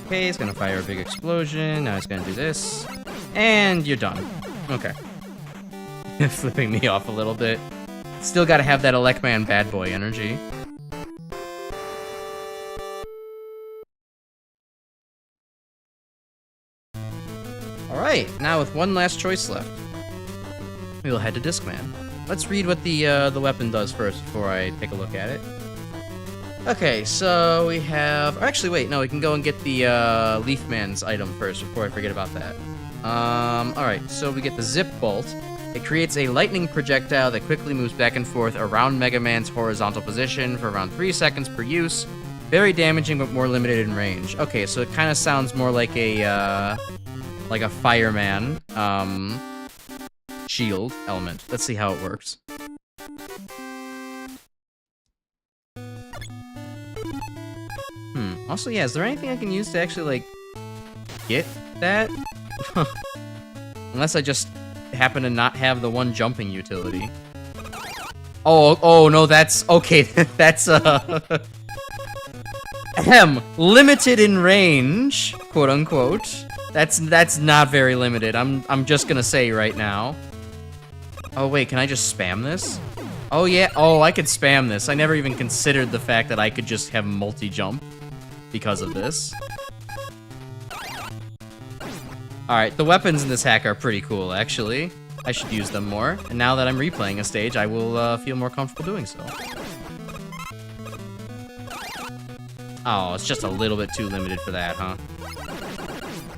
Okay, he's gonna fire a big explosion. Now he's gonna do this. And you're done. Okay. Flipping me off a little bit. Still gotta have that Elecman bad boy energy. Alright, now with one last choice left, we'll head to Discman. Let's read what the weapon does first before I take a look at it. Okay, so we have... Actually, wait, no, we can go and get the Leafman's item first before I forget about that. Alright, so we get the Zip Bolt. It creates a lightning projectile that quickly moves back and forth around Mega Man's horizontal position for around 3 seconds per use. Very damaging, but more limited in range. Okay, so it kind of sounds more like a fireman, shield element. Let's see how it works. Also, yeah, is there anything I can use to actually, like, get that? Unless I just happen to not have the one jumping utility. Oh, no, that's... Okay, that's, limited in range, quote-unquote. That's not very limited. I'm just gonna say right now. Oh wait, can I just spam this? Oh yeah, oh I could spam this. I never even considered the fact that I could just have multi-jump because of this. Alright, the weapons in this hack are pretty cool, actually. I should use them more. And now that I'm replaying a stage, I will feel more comfortable doing so. Oh, it's just a little bit too limited for that, huh?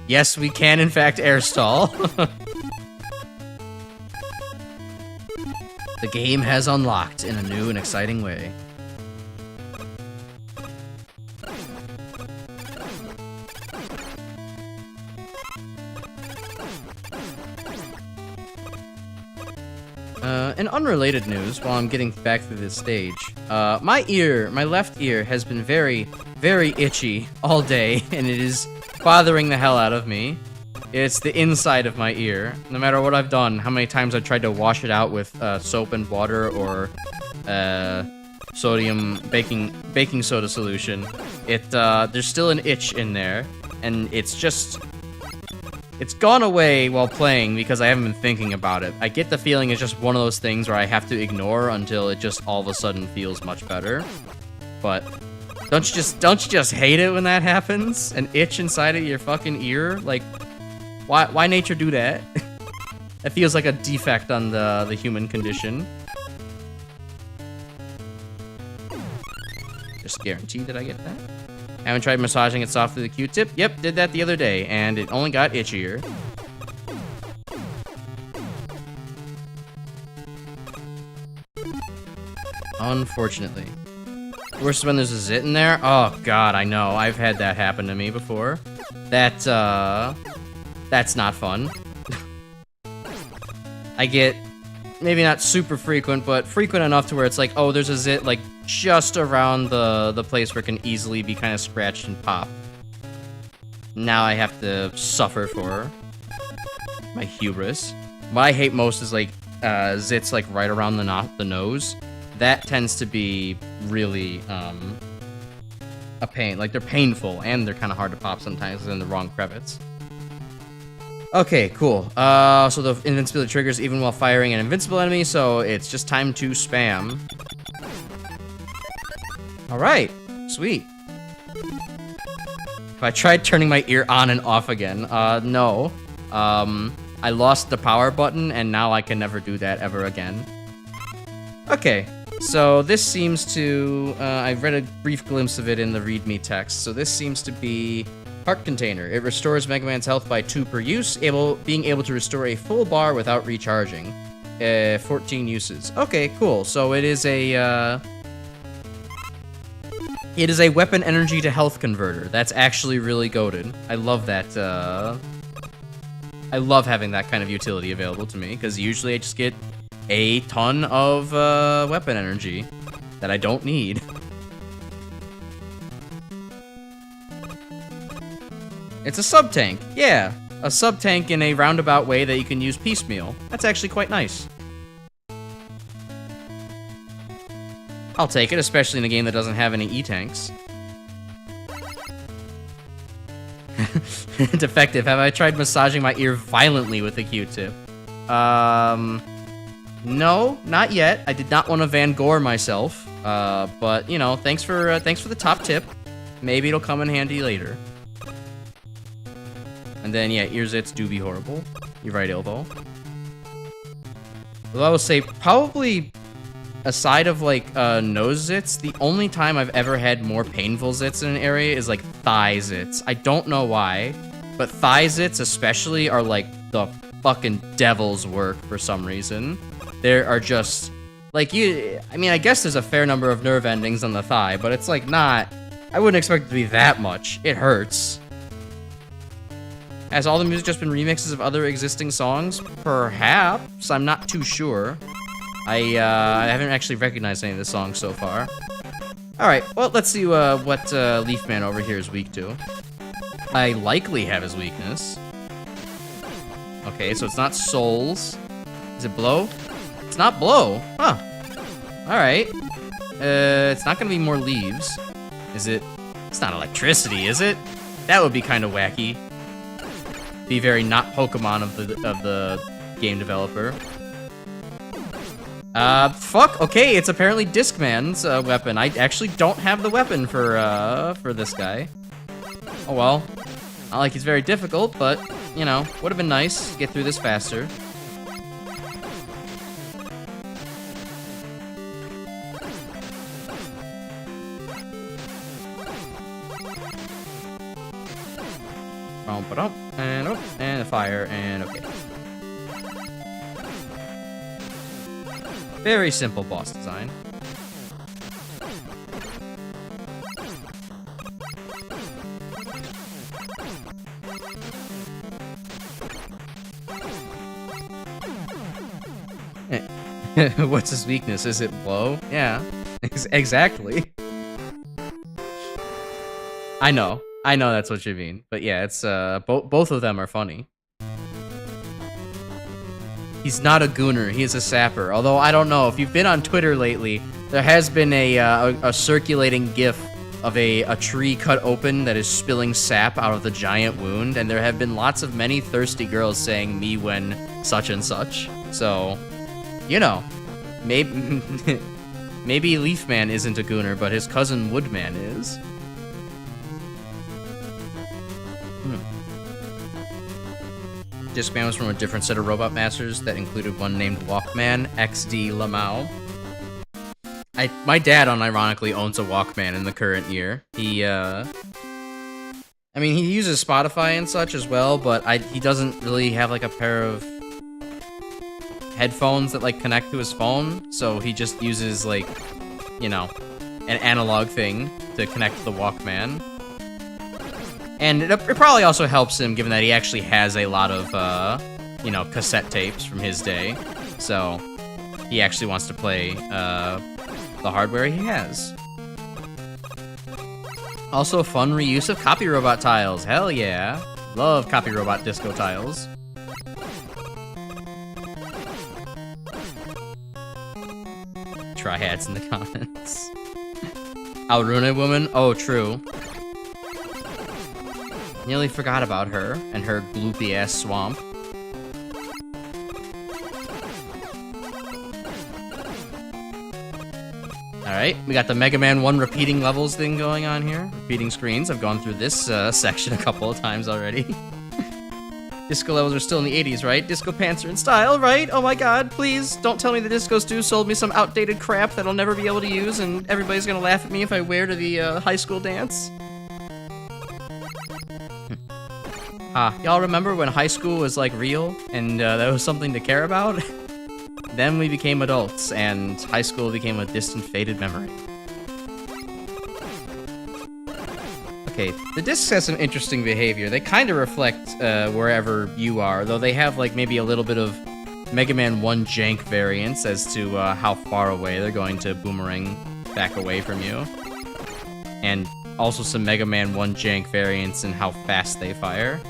Yes, we can, in fact, air stall. The game has unlocked in a new and exciting way. In unrelated news, while I'm getting back through this stage, my left ear has been very, very itchy all day, and it is bothering the hell out of me. It's the inside of my ear. No matter what I've done, how many times I've tried to wash it out with soap and water or sodium baking soda solution, there's still an itch in there, and it's gone away while playing because I haven't been thinking about it. I get the feeling it's just one of those things where I have to ignore until it just all of a sudden feels much better. But don't you just hate it when that happens? An itch inside of your fucking ear? Like, why nature do that? It feels like a defect on the human condition. Just guaranteed that I get that. Haven't tried massaging it softly with a Q-tip? Yep, did that the other day, and it only got itchier. Unfortunately. Worse when there's a zit in there? Oh god, I know. I've had that happen to me before. That's not fun. I get, maybe not super frequent, but frequent enough to where it's like, oh, there's a zit, like, just around the place where it can easily be kind of scratched and popped. Now I have to suffer for my hubris. What I hate most is, like, zits, like, right around the nose. That tends to be really, a pain. Like, they're painful, and they're kind of hard to pop sometimes in the wrong crevice. Okay, cool. So the invincibility triggers even while firing an invincible enemy, so it's just time to spam. Alright, sweet. If I tried turning my ear on and off again, no. I lost the power button, and now I can never do that ever again. Okay, so this seems to, I read a brief glimpse of it in the readme text, so this seems to be Heart Container. It restores Megaman's health by 2 per use, being able to restore a full bar without recharging. 14 uses. Okay, cool. So it is a weapon energy to health converter. That's actually really goated. I love that, I love having that kind of utility available to me, because usually I just get a ton of, weapon energy that I don't need. It's a sub-tank, yeah. A sub-tank in a roundabout way that you can use piecemeal. That's actually quite nice. I'll take it, especially in a game that doesn't have any E-tanks. Defective. Have I tried massaging my ear violently with a Q-tip? No, not yet. I did not want to Van Gogh myself. But, you know, thanks for the top tip. Maybe it'll come in handy later. And then, yeah, ear zits do be horrible. You're right, Ilvo. Well, I will say, probably, aside of, like, nose zits, the only time I've ever had more painful zits in an area is, like, thigh zits. I don't know why, but thigh zits especially are, like, the fucking devil's work for some reason. There are just, like, I mean, I guess there's a fair number of nerve endings on the thigh, but it's, like, not, I wouldn't expect it to be that much. It hurts. Has all the music just been remixes of other existing songs? Perhaps. I'm not too sure. I haven't actually recognized any of the songs so far. Alright, well, let's see what Leafman over here is weak to. I likely have his weakness. Okay, so it's not souls. Is it blow? It's not blow. Huh. Alright. It's not gonna be more leaves. Is it? It's not electricity, is it? That would be kind of wacky. be very not Pokemon of the game developer. Fuck. Okay, it's apparently Discman's weapon. I actually don't have the weapon for this guy. Oh well. Not like he's very difficult, but you know, would have been nice to get through this faster. And fire, and okay. Very simple boss design. What's his weakness? Is it blow? Yeah, exactly. I know that's what you mean, but yeah, it's both of them are funny. He's not a gooner, he is a sapper. Although I don't know if you've been on Twitter lately, there has been a circulating GIF of a tree cut open that is spilling sap out of the giant wound, and there have been many thirsty girls saying me when such and such. So, you know, maybe maybe Leafman isn't a gooner, but his cousin Woodman is. Discman was from a different set of robot masters that included one named Walkman, XD Lamau. My dad unironically owns a Walkman in the current year. He, I mean, he uses Spotify and such as well, but he doesn't really have like a pair of headphones that like connect to his phone, so he just uses like, you know, an analog thing to connect to the Walkman. And it probably also helps him, given that he actually has a lot of, you know, cassette tapes from his day. So, he actually wants to play, the hardware he has. Also, fun reuse of Copy Robot tiles. Hell yeah. Love Copy Robot disco tiles. Triads in the comments. Alruna woman? Oh, true. Nearly forgot about her and her gloopy-ass swamp. Alright, we got the Megaman 1 repeating levels thing going on here. Repeating screens. I've gone through this section a couple of times already. Disco levels are still in the 80s, right? Disco pants are in style, right? Oh my god, please, don't tell me the Disco Stew sold me some outdated crap that I'll never be able to use and everybody's gonna laugh at me if I wear to the high school dance. Y'all remember when high school was like real and that was something to care about? Then we became adults and high school became a distant, faded memory. Okay, the discs have some interesting behavior. They kind of reflect wherever you are, though they have like maybe a little bit of Mega Man 1 jank variance as to how far away they're going to boomerang back away from you. And also some Mega Man 1 jank variance in how fast they fire.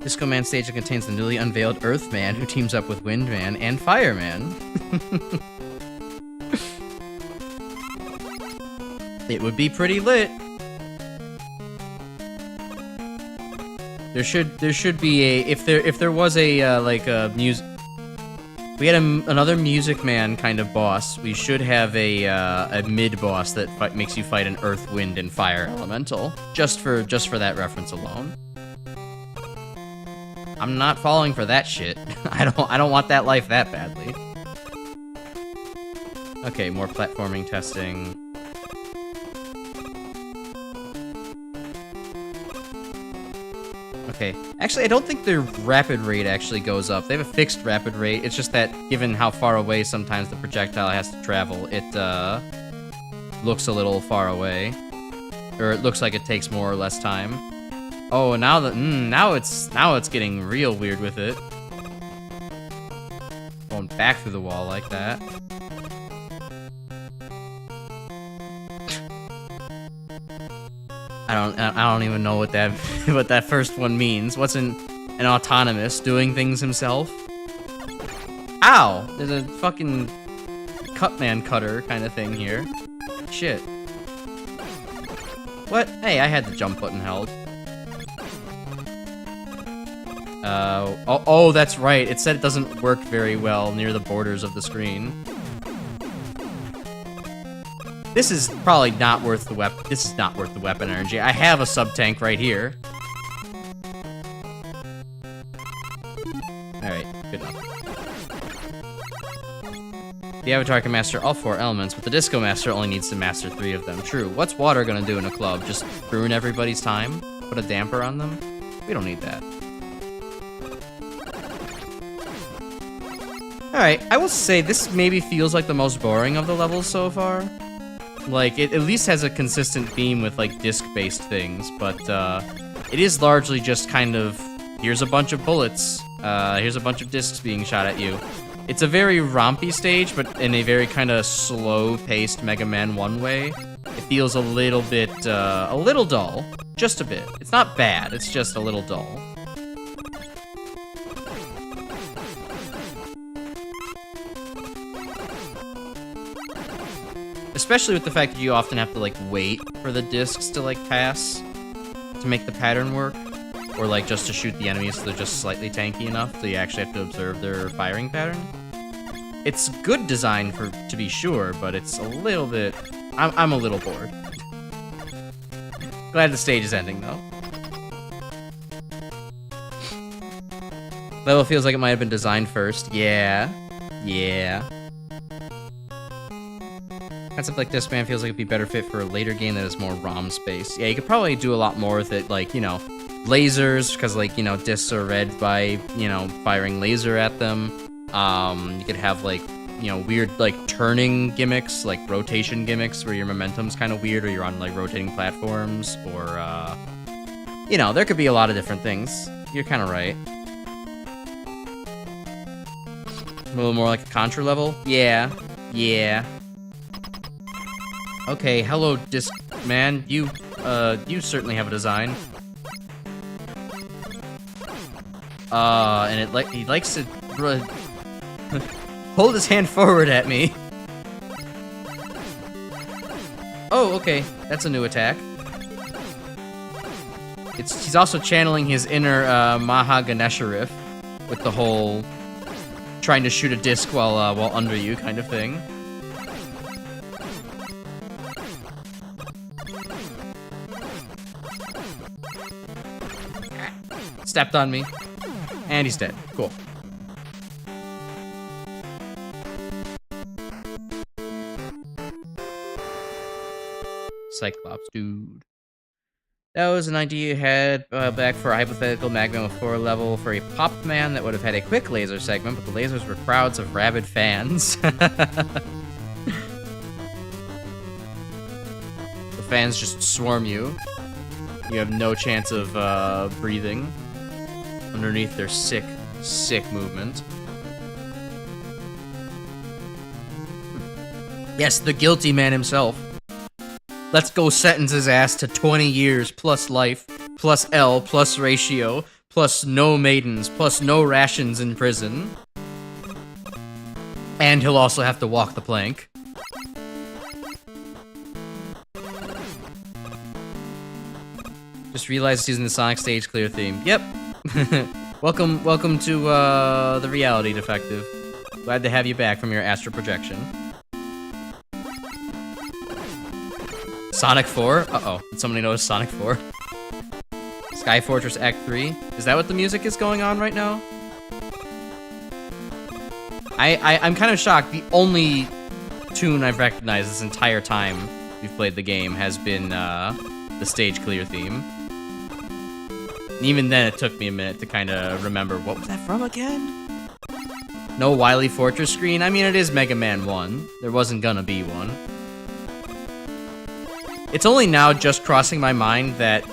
Disco Man stage that contains the newly unveiled Earthman, who teams up with Windman and Fireman. It would be pretty lit. There should be a if there was a like a music. We had another Music Man kind of boss. We should have a mid boss that makes you fight an Earth, Wind, and Fire elemental. Just for that reference alone. I'm not falling for that shit. I don't want that life that badly. Okay, more platforming testing. Okay, actually, I don't think their rapid rate actually goes up. They have a fixed rapid rate. It's just that, given how far away sometimes the projectile has to travel, it looks a little far away, or it looks like it takes more or less time. Oh, now it's getting real weird with it. Going back through the wall like that. I don't even know what that what that first one means. What's an autonomous doing things himself? Ow! There's a fucking Cutman cutter kind of thing here. Shit. What? Hey, I had the jump button held. Oh, that's right. It said it doesn't work very well near the borders of the screen. This is probably not worth the weapon. This is not worth the weapon energy. I have a sub-tank right here. Alright, good enough. The Avatar can master all 4 elements, but the Disco Master only needs to master 3 of them. True. What's water gonna do in a club? Just ruin everybody's time? Put a damper on them? We don't need that. Alright, I will say this maybe feels like the most boring of the levels so far. Like, it at least has a consistent theme with, like, disc-based things, but, it is largely just kind of, here's a bunch of bullets, here's a bunch of discs being shot at you. It's a very rompy stage, but in a very kind of slow-paced Mega Man 1 way. It feels a little bit, a little dull. Just a bit. It's not bad, it's just a little dull. Especially with the fact that you often have to, like, wait for the discs to, like, pass to make the pattern work. Or, like, just to shoot the enemies so they're just slightly tanky enough so you actually have to observe their firing pattern. It's good design to be sure, but it's a little bit... I'm a little bored. Glad the stage is ending, though. Level feels like it might have been designed first. Yeah. Yeah. Concept like this, man, feels like it'd be better fit for a later game that has more ROM space. Yeah, you could probably do a lot more with it, like, you know, lasers, because, like, you know, discs are read by, you know, firing laser at them. You could have, like, you know, weird, like, turning gimmicks, like rotation gimmicks, where your momentum's kind of weird, or you're on, like, rotating platforms, or, you know, there could be a lot of different things. You're kind of right. A little more like a Contra level? Yeah. Yeah. Okay, hello, Disc Man. You certainly have a design. And he likes to hold his hand forward at me. Oh, okay, that's a new attack. He's also channeling his inner Maha Ganesha riff with the whole trying to shoot a disc while under you kind of thing. Stepped on me. And he's dead. Cool. Cyclops, dude. That was an idea you had back for a hypothetical Magma 4 level for a pop man that would have had a quick laser segment, but the lasers were crowds of rabid fans. The fans just swarm you. You have no chance of breathing underneath their sick, sick movement. Yes, the guilty man himself. Let's go sentence his ass to 20 years plus life, plus L, plus ratio, plus no maidens, plus no rations in prison. And he'll also have to walk the plank. Just realized using the Sonic Stage Clear theme. Yep. welcome to the Reality Defective. Glad to have you back from your astral projection. Sonic 4? Uh-oh. Did somebody notice Sonic 4? Sky Fortress Act 3? Is that what the music is going on right now? I'm kind of shocked. The only tune I've recognized this entire time we've played the game has been the Stage Clear theme. And even then, it took me a minute to kind of remember, what was that from again? No Wily Fortress screen? I mean, it is Mega Man 1. There wasn't gonna be one. It's only now just crossing my mind that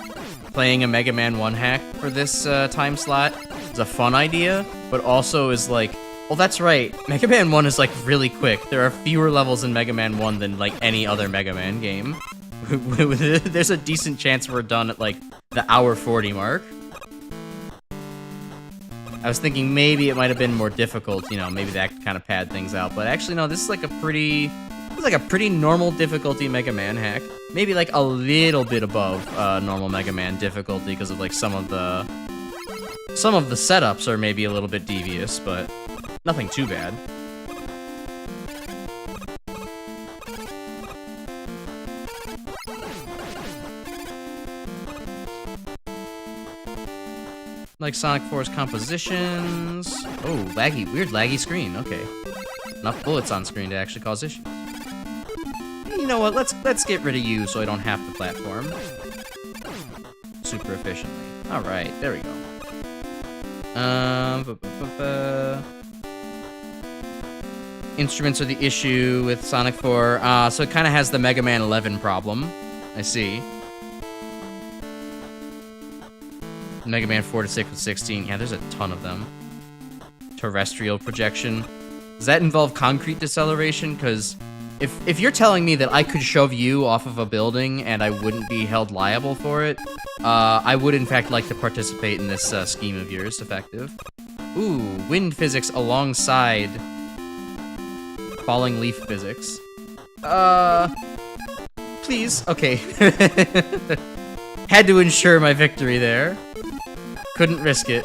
playing a Mega Man 1 hack for this time slot is a fun idea, but also is like, well, that's right, Mega Man 1 is like really quick. There are fewer levels in Mega Man 1 than like any other Mega Man game. There's a decent chance we're done at like the hour 40 mark. I was thinking maybe it might have been more difficult, you know, maybe that could kind of pad things out. But actually, no, this is like a pretty normal difficulty Mega Man hack. Maybe like a little bit above normal Mega Man difficulty because of like some of the setups are maybe a little bit devious, but nothing too bad. Like Sonic 4's compositions. Oh, weird laggy screen. Okay, enough bullets on screen to actually cause issues. You know what? Let's get rid of you so I don't have to platform super efficiently. All right, there we go. Instruments are the issue with Sonic 4. So it kind of has the Mega Man 11 problem. I see. Mega Man 4 to 6 with 16. Yeah, there's a ton of them. Terrestrial projection. Does that involve concrete deceleration? Because if you're telling me that I could shove you off of a building and I wouldn't be held liable for it, I would in fact like to participate in this scheme of yours, effective. Ooh, wind physics alongside falling leaf physics. Please? Okay. Had to ensure my victory there. Couldn't risk it.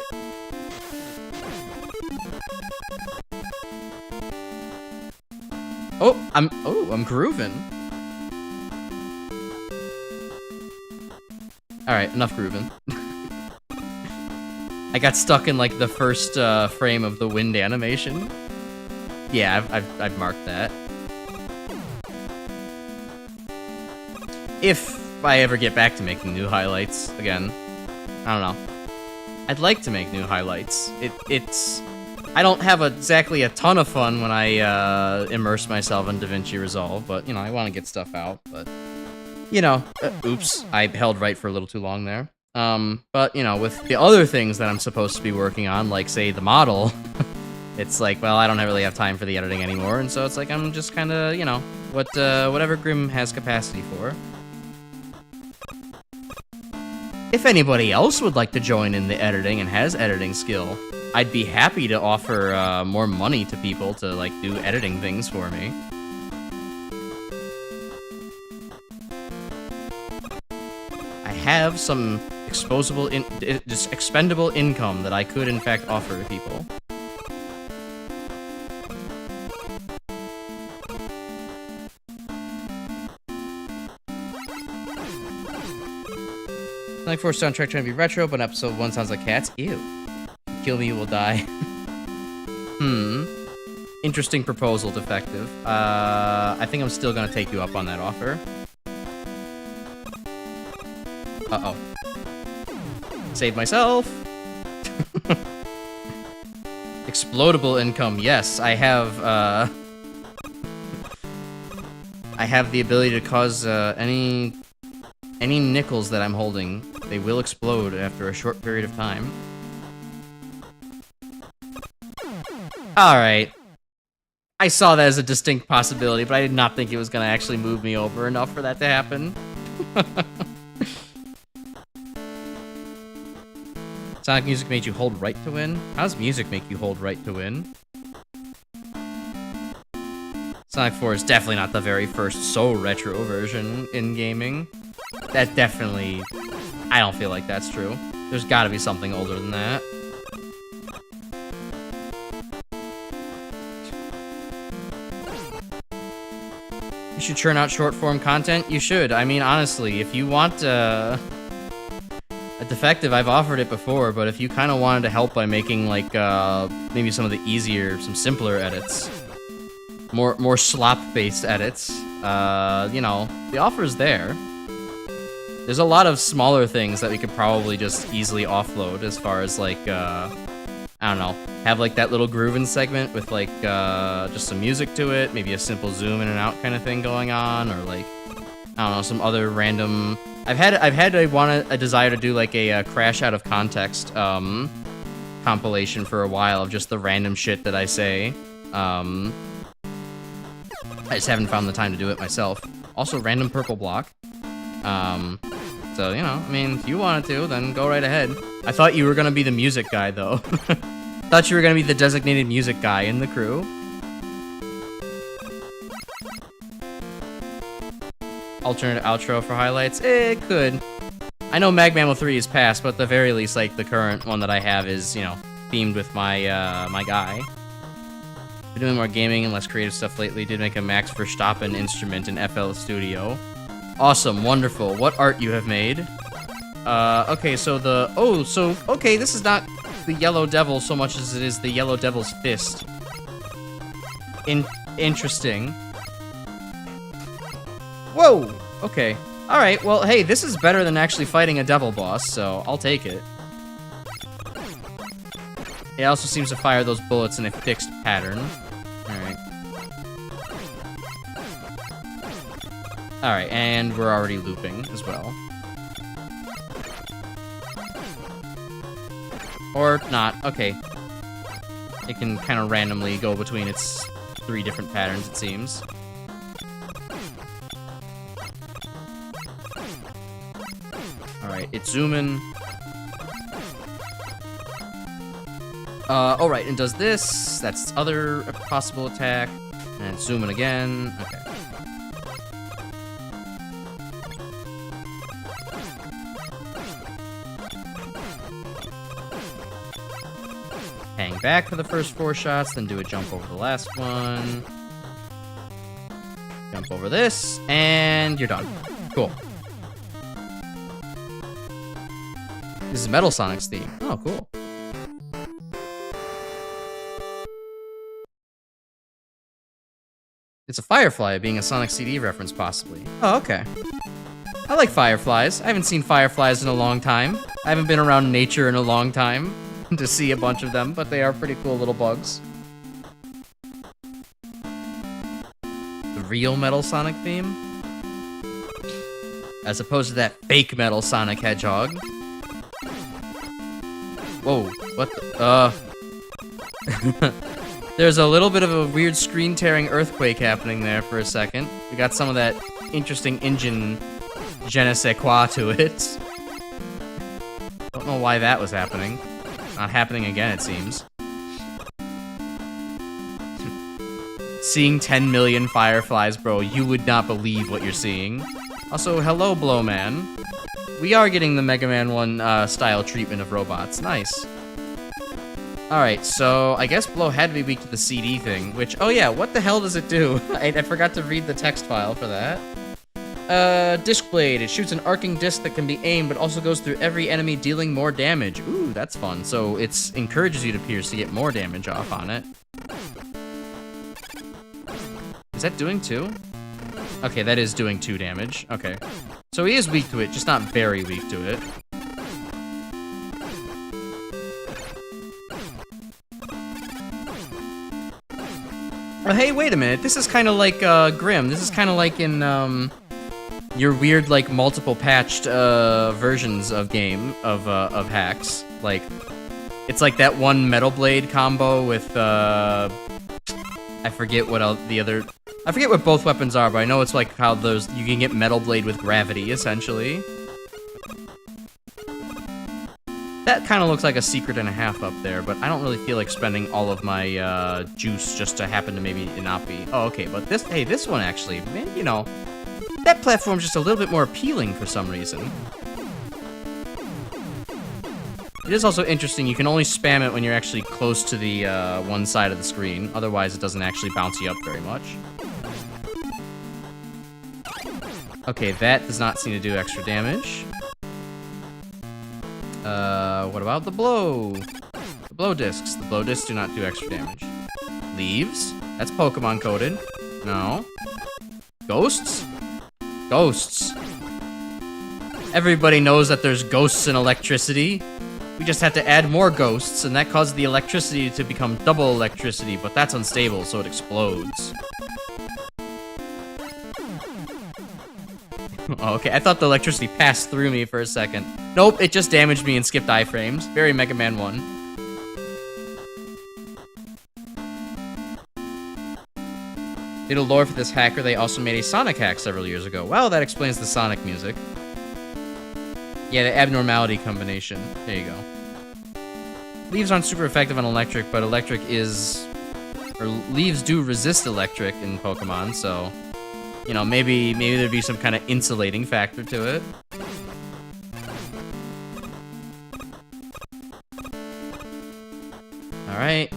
I'm grooving. Alright, enough grooving. I got stuck in like the first frame of the wind animation. Yeah, I've marked that. If I ever get back to making new highlights again, I don't know. I'd like to make new highlights. I don't have exactly a ton of fun when I immerse myself in DaVinci Resolve, but you know, I want to get stuff out. But you know, oops, I held right for a little too long there. But you know, with the other things that I'm supposed to be working on, like say the model, it's like, well, I don't really have time for the editing anymore, and so it's like I'm just kind of, you know, whatever Grim has capacity for. If anybody else would like to join in the editing and has editing skill, I'd be happy to offer more money to people to like do editing things for me. I have some expendable income that I could in fact offer to people. Sonic 4 soundtrack trying to be retro, but episode 1 sounds like cats. Ew. Kill me, you will die. Interesting proposal, Defective. I think I'm still gonna take you up on that offer. Uh-oh. Save myself! Explodable income, yes. I have the ability to cause, any nickels that I'm holding, they will explode after a short period of time. Alright. I saw that as a distinct possibility, but I did not think it was going to actually move me over enough for that to happen. Sonic music made you hold right to win? How does music make you hold right to win? Sonic 4 is definitely not the very first so retro version in gaming. That definitely... I don't feel like that's true. There's gotta be something older than that. You should churn out short-form content? You should. I mean, honestly, if you want a Defective, I've offered it before, but if you kind of wanted to help by making, like, maybe some of the easier, some simpler edits, more slop-based edits, you know, the offer's there. There's a lot of smaller things that we could probably just easily offload as far as, like, I don't know, have, like, that little grooving segment with, like, just some music to it, maybe a simple zoom in and out kind of thing going on, or, like, I don't know, some other random... I've had a desire to do, like, a Crash Out of Context, compilation for a while of just the random shit that I say. I just haven't found the time to do it myself. Also, random purple block. So, you know, I mean, if you wanted to, then go right ahead. I thought you were gonna be the music guy, though. Thought you were gonna be the designated music guy in the crew. Alternate outro for highlights? It could. I know Megaman 3 is past, but at the very least, like, the current one that I have is, you know, themed with my, my guy. Been doing more gaming and less creative stuff lately. Did make a Max Verstappen instrument in FL Studio. Awesome, wonderful. What art you have made? Okay, so okay, this is not the Yellow Devil so much as it is the Yellow Devil's fist. Interesting. Whoa! Okay. Alright, well, hey, this is better than actually fighting a devil boss, so I'll take it. It also seems to fire those bullets in a fixed pattern. Alright. Alright, and we're already looping as well. Or not. Okay. It can kind of randomly go between its 3 different patterns, it seems. Alright, it's zooming. Alright, and does this. That's its other possible attack. And it's zooming again. Okay. Hang back for the first 4 shots, then do a jump over the last one. Jump over this, and you're done. Cool. This is Metal Sonic's theme. Oh, cool. It's a firefly, being a Sonic CD reference, possibly. Oh, okay. I like fireflies. I haven't seen fireflies in a long time. I haven't been around nature in a long time to see a bunch of them, but they are pretty cool little bugs. The real Metal Sonic theme? As opposed to that fake Metal Sonic Hedgehog. Whoa, what the, There's a little bit of a weird screen-tearing earthquake happening there for a second. We got some of that interesting engine je ne sais quoi to it. Don't know why that was happening. Not happening again, it seems. Seeing 10 million fireflies, bro, you would not believe what you're seeing. Also, hello, Blowman. We are getting the Mega Man 1 style treatment of robots. Nice. Alright, so I guess Blow had to be weak to the CD thing, which, oh yeah, what the hell does it do? I forgot to read the text file for that. Disc Blade. It shoots an arcing disc that can be aimed, but also goes through every enemy, dealing more damage. Ooh, that's fun. So it encourages you to pierce to get more damage off on it. Is that doing 2? Okay, that is doing 2 damage. Okay. So he is weak to it, just not very weak to it. Oh, hey, wait a minute. This is kind of like, Grim. This is kind of like in, your weird, like, multiple patched, versions of of hacks. Like, it's like that one Metal Blade combo with, I forget what else I forget what both weapons are, but I know it's like how you can get Metal Blade with gravity, essentially. That kind of looks like a secret and a half up there, but I don't really feel like spending all of my, juice just to happen to maybe not be. Oh, okay, but this one actually, man, you know, that platform's just a little bit more appealing for some reason. It is also interesting, you can only spam it when you're actually close to the, one side of the screen. Otherwise, it doesn't actually bounce you up very much. Okay, that does not seem to do extra damage. What about the blow? The blow discs. The blow discs do not do extra damage. Leaves? That's Pokemon coded. No. Ghosts? Ghosts. Everybody knows that there's ghosts in electricity. We just had to add more ghosts, and that caused the electricity to become double electricity, but that's unstable, so it explodes. Oh, okay, I thought the electricity passed through me for a second. Nope, it just damaged me and skipped iframes. Very Mega Man 1. Little lore for this hacker, they also made a Sonic hack several years ago. Well, that explains the Sonic music. Yeah, the abnormality combination. There you go. leaves aren't super effective on electric, but electric is... Or leaves do resist electric in Pokemon, so... You know, maybe there'd be some kind of insulating factor to it. Alright.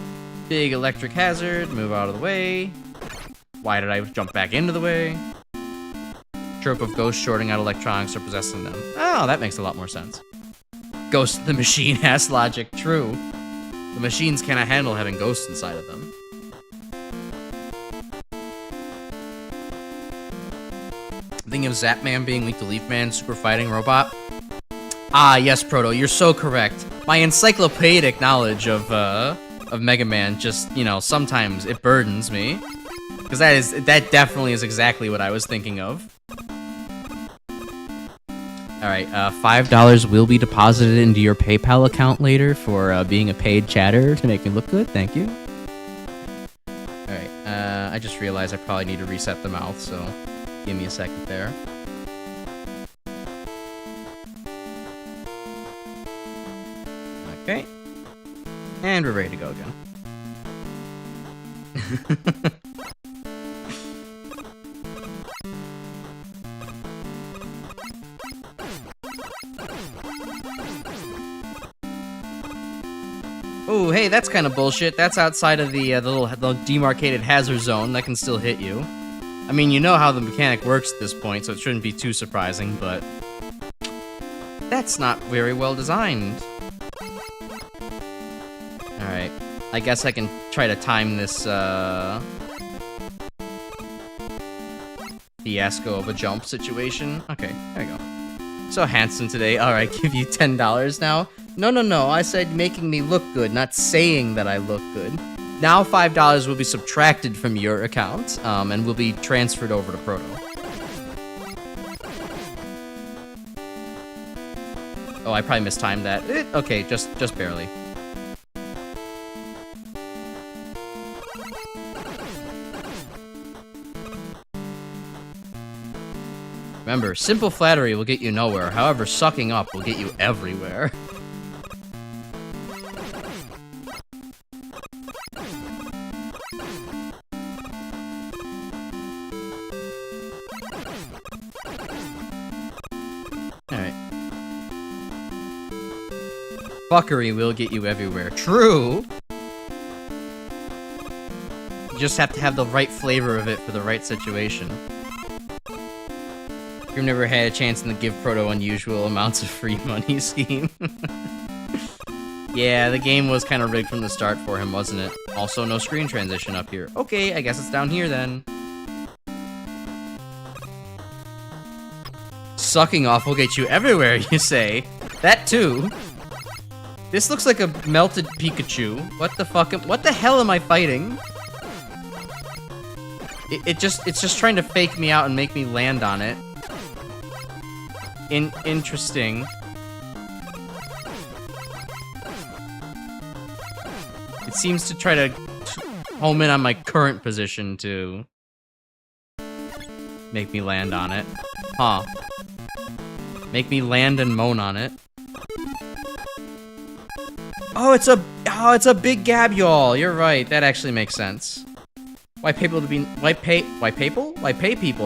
Big electric hazard. Move out of the way. Why did I jump back into the way? Trope of ghosts shorting out electronics or possessing them. Oh, that makes a lot more sense. Ghost in the machine has logic. True. The machines cannot handle having ghosts inside of them. Thinking of Zapman being weak to Leafman, super fighting robot. Ah, yes, Proto, you're so correct. My encyclopedic knowledge of Megaman just, you know, sometimes it burdens me. Because that definitely is exactly what I was thinking of. Alright, $5 will be deposited into your PayPal account later for being a paid chatter to make me look good. Thank you. Alright, I just realized I probably need to reset the mouth, so give me a second there. Okay. And we're ready to go again. Oh, hey, that's kind of bullshit. That's outside of the little demarcated hazard zone that can still hit you. I mean, you know how the mechanic works at this point, so it shouldn't be too surprising, but... That's not very well designed. Alright. I guess I can try to time this, fiasco of a jump situation. Okay, there you go. So handsome today. Alright, give you $10 now. No, I said making me look good, not saying that I look good. Now $5 will be subtracted from your account, and will be transferred over to Proto. Oh, I probably mistimed that. Okay, just barely. Remember, simple flattery will get you nowhere. However, sucking up will get you everywhere. Alright. Fuckery will get you everywhere. True! You just have to have the right flavor of it for the right situation. You've never had a chance in the give Proto unusual amounts of free money scheme. Yeah, the game was kind of rigged from the start for him, wasn't it? Also, no screen transition up here. Okay, I guess it's down here then. Sucking off will get you everywhere, you say. That too. This looks like a melted Pikachu. What the fuck? What the hell am I fighting? It's just trying to fake me out and make me land on it. Interesting. It seems to try to home in on my current position to make me land on it. Huh. Make me land and moan on it. Oh, it's a big Gabyol. You're right. That actually makes sense. Why pay people to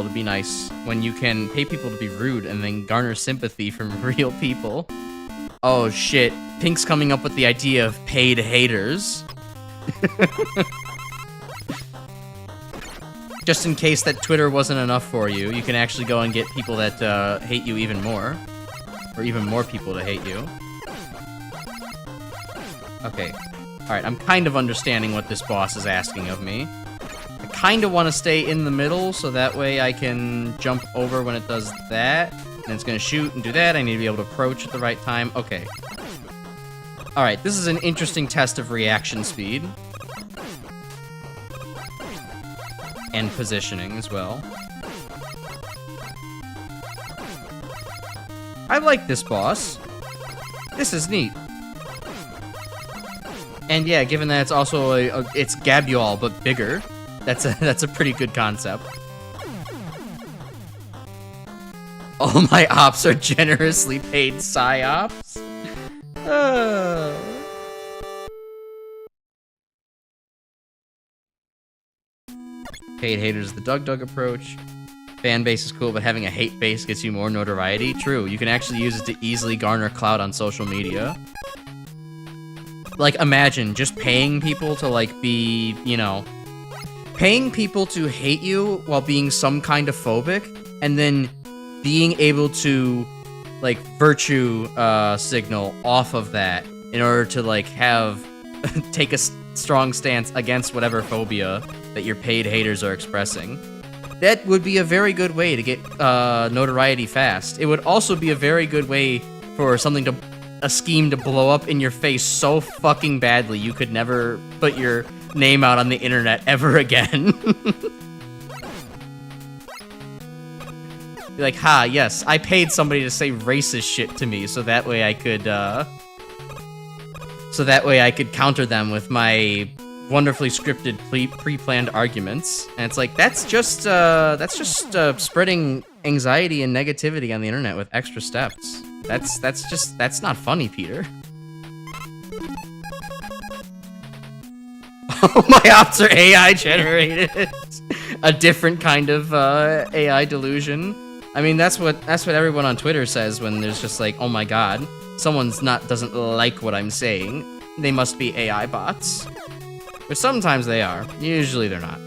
be nice when you can pay people to be rude and then garner sympathy from real people? Oh shit. Pink's coming up with the idea of paid haters. Just in case that Twitter wasn't enough for you, you can actually go and get people that hate you even more. Or even more people to hate you. Okay. Alright, I'm kind of understanding what this boss is asking of me. I kind of want to stay in the middle, so that way I can jump over when it does that. And it's going to shoot and do that. I need to be able to approach at the right time. Okay. Alright, this is an interesting test of reaction speed. And positioning as well. I like this boss. This is neat. And yeah, given that it's also it's Gabyol but bigger, that's a pretty good concept. All my ops are generously paid psyops. Paid haters, the Doug approach. Fan base is cool, but having a hate base gets you more notoriety. True, you can actually use it to easily garner clout on social media. Like, imagine just paying people to, like, be, you know, paying people to hate you while being some kind of phobic, and then being able to, like, virtue signal off of that in order to, like, have, take a strong stance against whatever phobia that your paid haters are expressing. That would be a very good way to get notoriety fast. It would also be a very good way for something to, a scheme to blow up in your face so fucking badly you could never put your name out on the internet ever again. Be like, ha, yes, I paid somebody to say racist shit to me so that way I could counter them with my wonderfully scripted pre-planned arguments. And it's like, that's just spreading anxiety and negativity on the internet with extra steps. That's not funny, Peter. Oh, my ops are AI generated. A different kind of AI delusion. I mean, that's what everyone on Twitter says when there's just like, oh my god, someone's doesn't like what I'm saying. They must be AI bots. But sometimes they are. Usually they're not.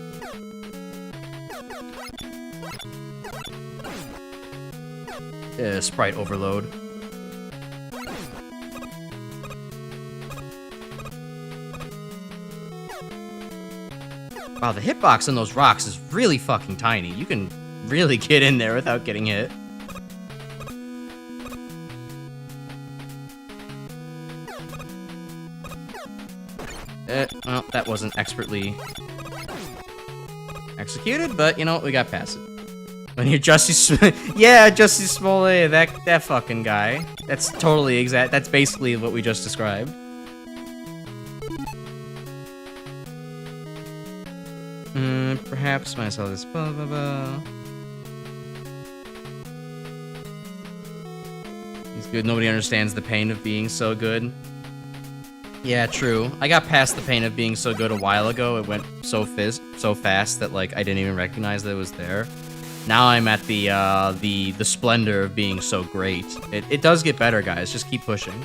Sprite overload. Wow, the hitbox on those rocks is really fucking tiny. You can really get in there without getting hit. Well, that wasn't expertly executed, but you know what? We got past it. When you're yeah, Jussie Smollett, that fucking guy. That's totally exact. That's basically what we just described. Perhaps myself this blah blah blah. He's good. Nobody understands the pain of being so good. Yeah, true. I got past the pain of being so good a while ago. It went so fast that like I didn't even recognize that it was there. Now I'm at the splendor of being so great. It does get better, guys. Just keep pushing.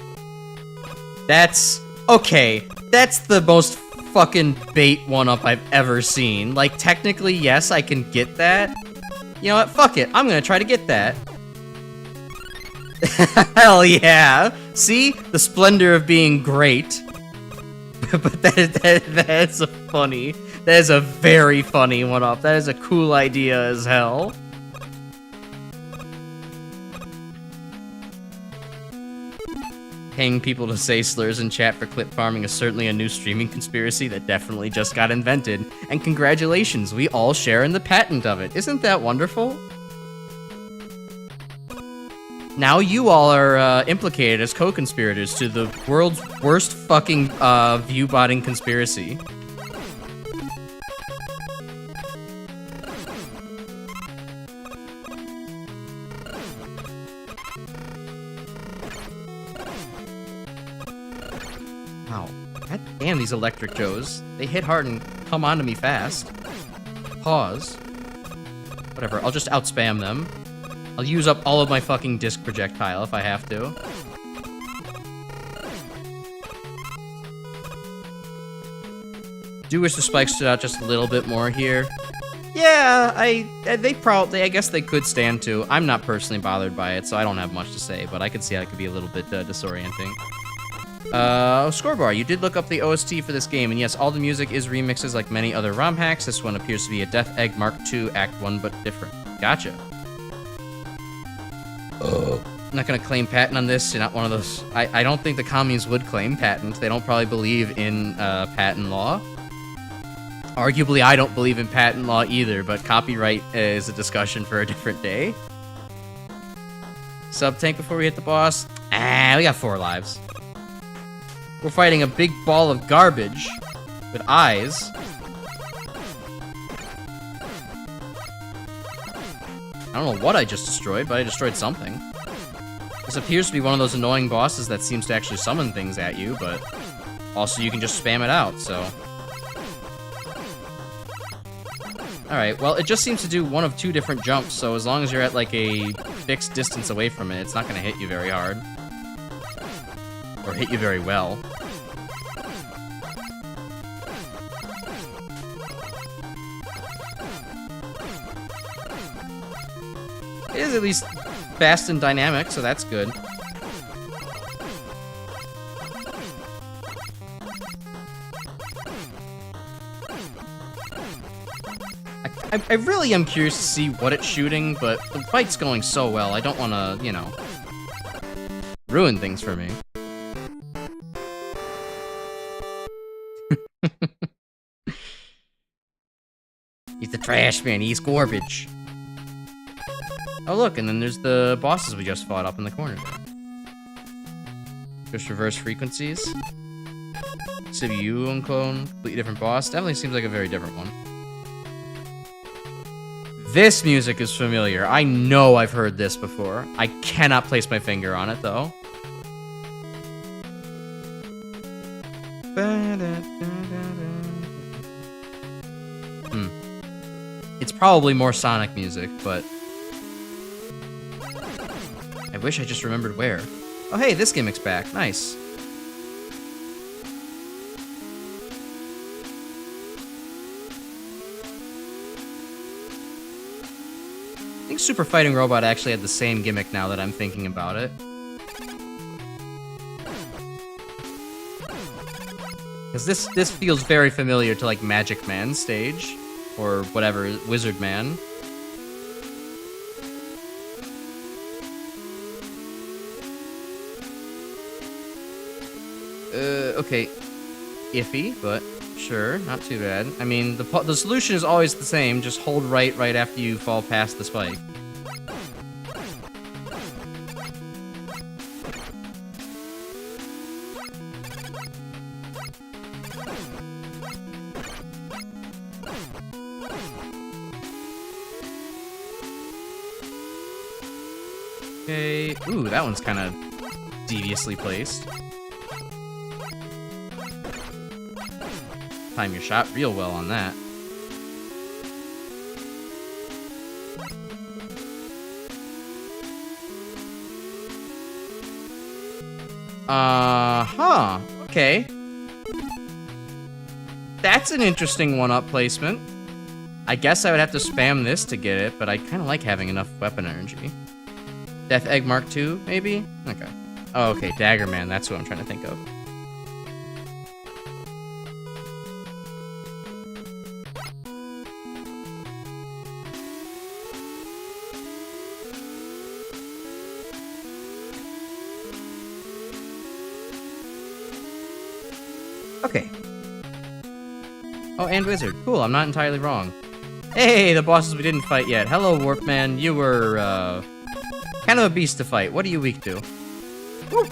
That's okay. That's the most fucking bait one-up I've ever seen. Like, technically, yes, I can get that. You know what? Fuck it. I'm gonna try to get that. Hell yeah. See? The splendor of being great. But that's a funny. That is a very funny one-up. That is a cool idea as hell. Paying people to say slurs in chat for clip farming is certainly a new streaming conspiracy that definitely just got invented. And congratulations, we all share in the patent of it. Isn't that wonderful? Now you all are implicated as co-conspirators to the world's worst fucking view-botting conspiracy. Wow. God damn these electric Joes. They hit hard and come onto me fast. Pause. Whatever, I'll just outspam them. I'll use up all of my fucking disc projectile if I have to. Do wish the spikes stood out just a little bit more here. Yeah, I guess they could stand to. I'm not personally bothered by it, so I don't have much to say, but I could see how it could be a little bit disorienting. Scorebar, you did look up the OST for this game, and yes, all the music is remixes like many other ROM hacks. This one appears to be a Death Egg Mark II Act 1, but different. Gotcha. I'm not gonna claim patent on this. You're not one of those. I don't think the commies would claim patent. They don't probably believe in patent law. Arguably, I don't believe in patent law either, but copyright is a discussion for a different day. Sub tank before we hit the boss. We got 4 lives. We're fighting a big ball of garbage with eyes. I don't know what I just destroyed, but I destroyed something. This appears to be one of those annoying bosses that seems to actually summon things at you, but also you can just spam it out, so. Alright, well, it just seems to do one of two different jumps, so as long as you're at, like, a fixed distance away from it, it's not gonna hit you very hard. Or hit you very well. It is at least fast and dynamic, so that's good. I really am curious to see what it's shooting, but the fight's going so well, I don't want to, you know, ruin things for me. He's the trash man, he's garbage. Oh look, and then there's the bosses we just fought up in the corner there. Just reverse frequencies. CPU clone, completely different boss. Definitely seems like a very different one. This music is familiar. I know I've heard this before. I cannot place my finger on it, though. It's probably more Sonic music, but... I wish I just remembered where. Oh hey, this gimmick's back. Nice. I think Super Fighting Robot actually had the same gimmick now that I'm thinking about it. Because this feels very familiar to like Magic Man's stage, or whatever, Wizard Man. Okay. Iffy, but sure, not too bad. I mean, the solution is always the same, just hold right after you fall past the spike. Okay, ooh, that one's kind of deviously placed. Time your shot real well on that. Huh. Okay. That's an interesting one-up placement. I guess I would have to spam this to get it, but I kind of like having enough weapon energy. Death Egg Mark II, maybe? Okay. Oh, okay, Dagger Man, that's what I'm trying to think of. Okay. Oh, and Wizard. Cool, I'm not entirely wrong. Hey, the bosses we didn't fight yet. Hello, Warpman. You were, kind of a beast to fight. What are you weak to? Woo!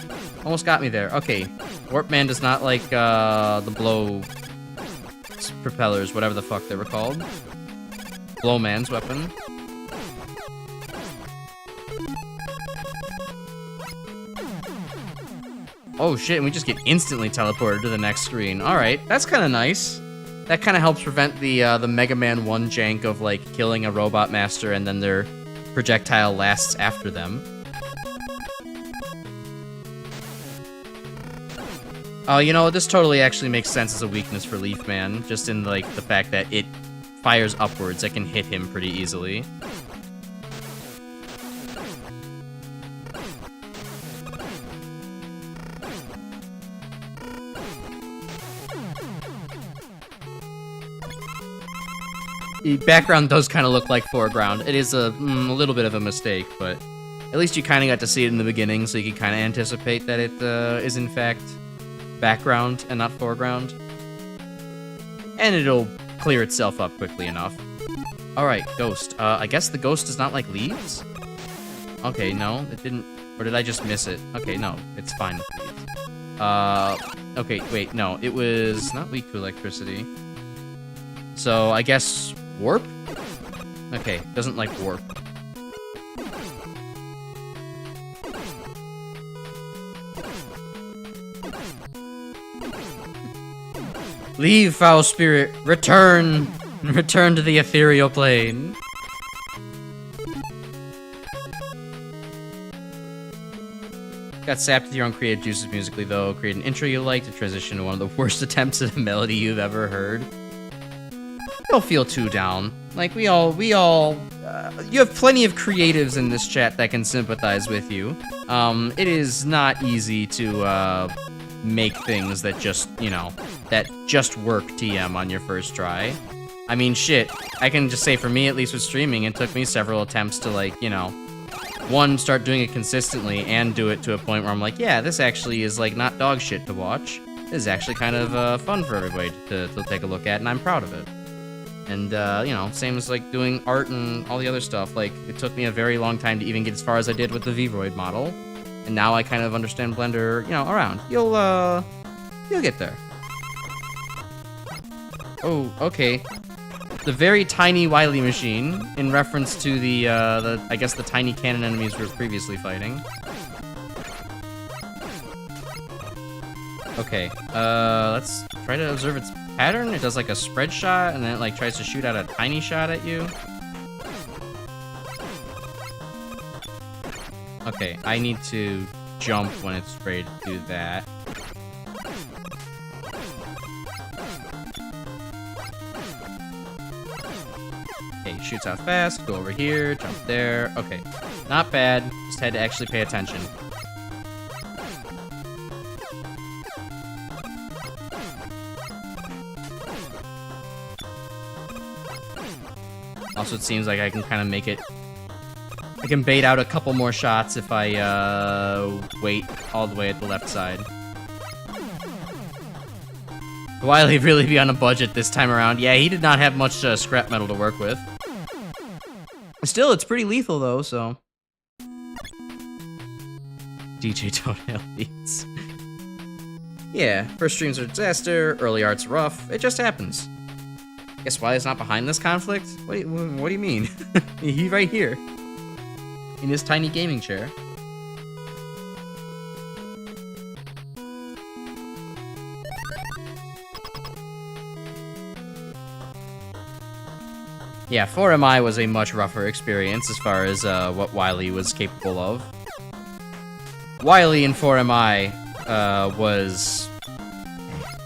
Almost got me there. Okay. Warpman does not like, the blow... propellers, whatever the fuck they were called. Blowman's weapon. Oh shit, and we just get instantly teleported to the next screen. Alright, that's kind of nice. That kind of helps prevent the Megaman 1 jank of, like, killing a robot master and then their projectile lasts after them. Oh, you know, this totally actually makes sense as a weakness for Leaf Man, just in, like, the fact that it fires upwards. It can hit him pretty easily. The background does kind of look like foreground. It is a little bit of a mistake, but at least you kind of got to see it in the beginning, so you can kind of anticipate that it is in fact background and not foreground. And it'll clear itself up quickly enough. Alright, Ghost. I guess the Ghost does not like leaves? Okay, no, it didn't... Or did I just miss it? Okay, no, it's fine with leaves. Okay, wait, no, it was not weak to electricity. So, I guess... Warp? Okay, doesn't like warp. Leave, foul spirit, return! Return to the ethereal plane. Got sapped with your own creative juices musically, though. Create an intro you like to transition to one of the worst attempts at a melody you've ever heard. Don't feel too down. Like, we all, you have plenty of creatives in this chat that can sympathize with you. It is not easy to, make things that just, you know, that just work TM on your first try. I mean, shit, I can just say for me, at least with streaming, it took me several attempts to, like, you know, one, start doing it consistently, and do it to a point where I'm like, yeah, this actually is, like, not dog shit to watch. This is actually kind of, fun for everybody to take a look at, and I'm proud of it. And, you know, same as, like, doing art and all the other stuff. Like, it took me a very long time to even get as far as I did with the VRoid model. And now I kind of understand Blender, you know, around. You'll get there. Oh, okay. The very tiny Wily machine, in reference to the I guess the tiny cannon enemies we were previously fighting. Okay, let's try to observe its pattern. It does like a spread shot, and then it like tries to shoot out a tiny shot at you. Okay, I need to jump when it's ready to do that. Okay, shoots out fast, go over here, jump there. Okay, not bad, just had to actually pay attention. Also, it seems like I can kind of make it... I can bait out a couple more shots if I, wait all the way at the left side. Wily really be on a budget this time around. Yeah, he did not have much scrap metal to work with. Still, it's pretty lethal, though, so... DJ Toenail beats. Yeah, first streams are a disaster, early art's rough. It just happens. Guess Wily's not behind this conflict? What do you mean? He's right here. In his tiny gaming chair. Yeah, 4MI was a much rougher experience as far as what Wily was capable of. Wily in 4MI was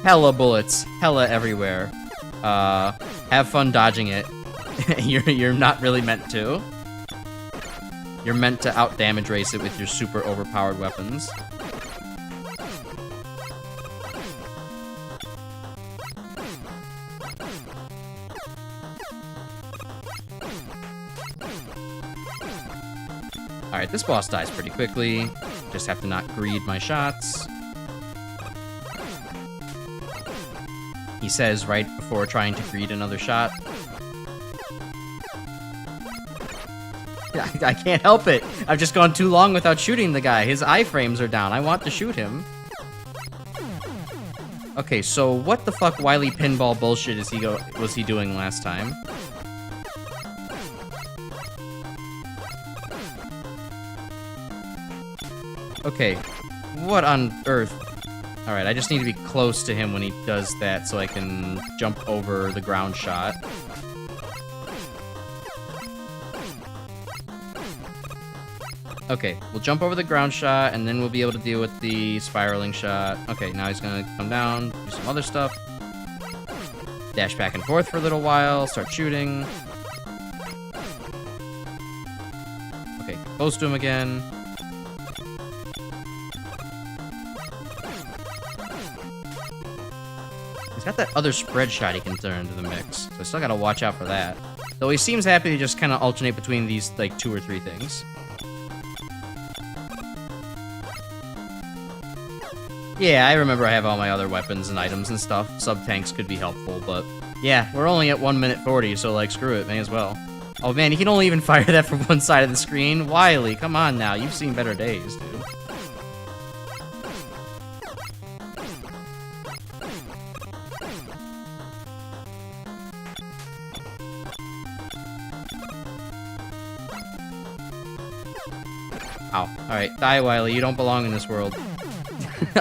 hella bullets, hella everywhere. Have fun dodging it. You're not really meant to. You're meant to out-damage race it with your super overpowered weapons. Alright, this boss dies pretty quickly. Just have to not greed my shots. He says right before trying to greed another shot. I can't help it. I've just gone too long without shooting the guy. His iframes are down. I want to shoot him. Okay, so what the fuck Wily pinball bullshit was he doing last time? Okay, what on earth? Alright, I just need to be close to him when he does that so I can jump over the ground shot. Okay, we'll jump over the ground shot, and then we'll be able to deal with the spiraling shot. Okay, now he's gonna come down, do some other stuff. Dash back and forth for a little while, start shooting. Okay, close to him again. He's got that other spread shot he can throw into the mix, so I still gotta watch out for that. Though he seems happy to just kind of alternate between these, like, 2 or 3 things. Yeah, I remember I have all my other weapons and items and stuff. Sub-tanks could be helpful, but... Yeah, we're only at 1 minute 40, so, like, screw it, may as well. Oh, man, he can only even fire that from one side of the screen? Wily, come on now, you've seen better days, dude. Ow. Alright, die, Wily, you don't belong in this world.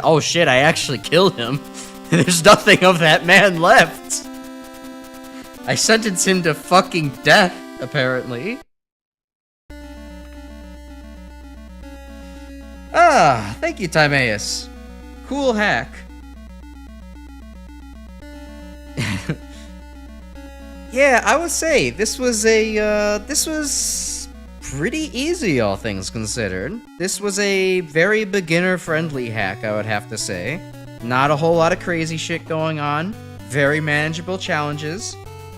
Oh shit, I actually killed him. There's nothing of that man left. I sentence him to fucking death, apparently. Ah, thank you, Timaeus. Cool hack. Yeah, I would say this was pretty easy, all things considered. This was a very beginner-friendly hack, I would have to say. Not a whole lot of crazy shit going on. Very manageable challenges.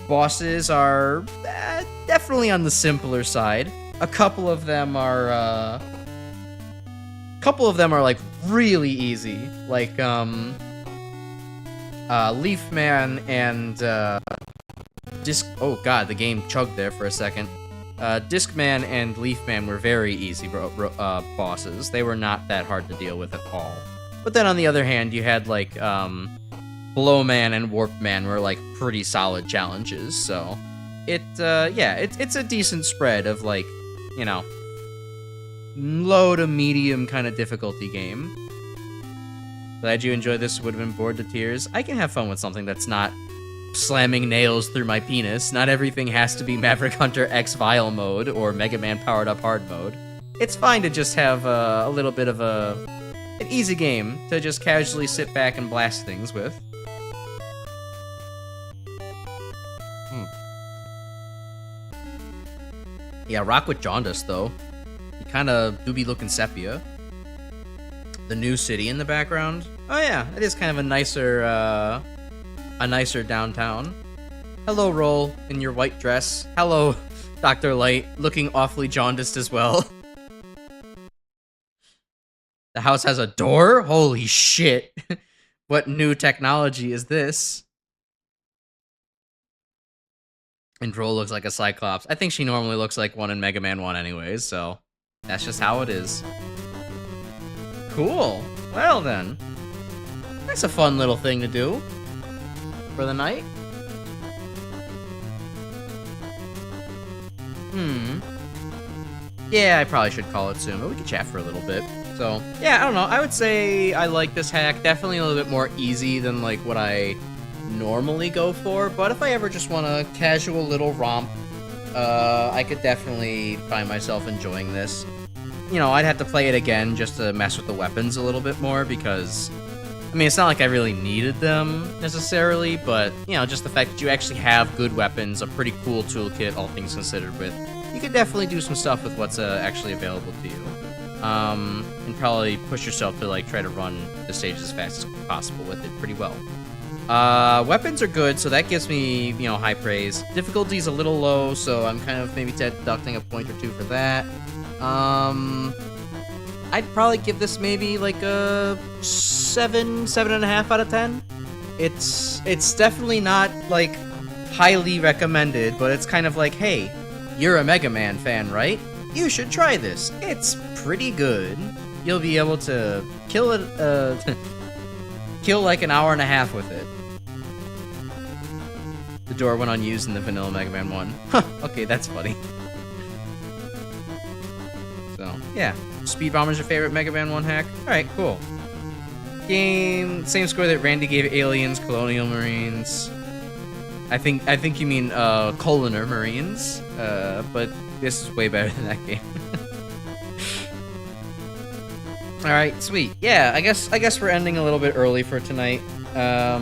Bosses are definitely on the simpler side. A couple of them are like really easy, like Leafman and oh god, the game chugged there for a second. Discman and Leafman were very easy bosses. They were not that hard to deal with at all. But then on the other hand, you had like Blowman and Warpman were like pretty solid challenges. So it's a decent spread of like, you know, low to medium kind of difficulty game. Glad you enjoyed this. Would have been bored to tears. I can have fun with something that's not slamming nails through my penis. Not everything has to be Maverick Hunter X Vile mode or Mega Man Powered Up Hard mode. It's fine to just have a little bit of an easy game to just casually sit back and blast things with. Yeah, rock with jaundice though. Kind of doobie looking sepia. The new city in the background. Oh yeah, it is kind of a nicer downtown. Hello, Roll, in your white dress. Hello, Dr. Light, looking awfully jaundiced as well. The house has a door? Holy shit. What new technology is this? And Roll looks like a Cyclops. I think she normally looks like one in Mega Man 1 anyways, so that's just how it is. Cool. Well then. That's a fun little thing to do for the night. Yeah, I probably should call it soon, but we can chat for a little bit. So, yeah, I don't know. I would say I like this hack. Definitely a little bit more easy than like what I normally go for, but if I ever just want a casual little romp, I could definitely find myself enjoying this. You know, I'd have to play it again just to mess with the weapons a little bit more because, I mean, it's not like I really needed them necessarily, but, you know, just the fact that you actually have good weapons, a pretty cool toolkit, all things considered with, you could definitely do some stuff with what's actually available to you. And probably push yourself to, like, try to run the stages as fast as possible with it pretty well. Weapons are good, so that gives me, you know, high praise. Difficulty's a little low, so I'm kind of maybe deducting a point or two for that. I'd probably give this maybe like a 7.5 out of 10. It's definitely not like highly recommended, but it's kind of like, hey, you're a Mega Man fan, right? You should try this. It's pretty good. You'll be able to kill it, kill like an hour and a half with it. The door went unused in the vanilla Mega Man 1. Huh, okay, that's funny. So, yeah. Speed Bomber's your favorite Mega Man 1 hack? Alright, cool. Game, same score that Randy gave Aliens, Colonial Marines. I think you mean, Coloner Marines, but this is way better than that game. Alright, sweet. Yeah, I guess we're ending a little bit early for tonight. I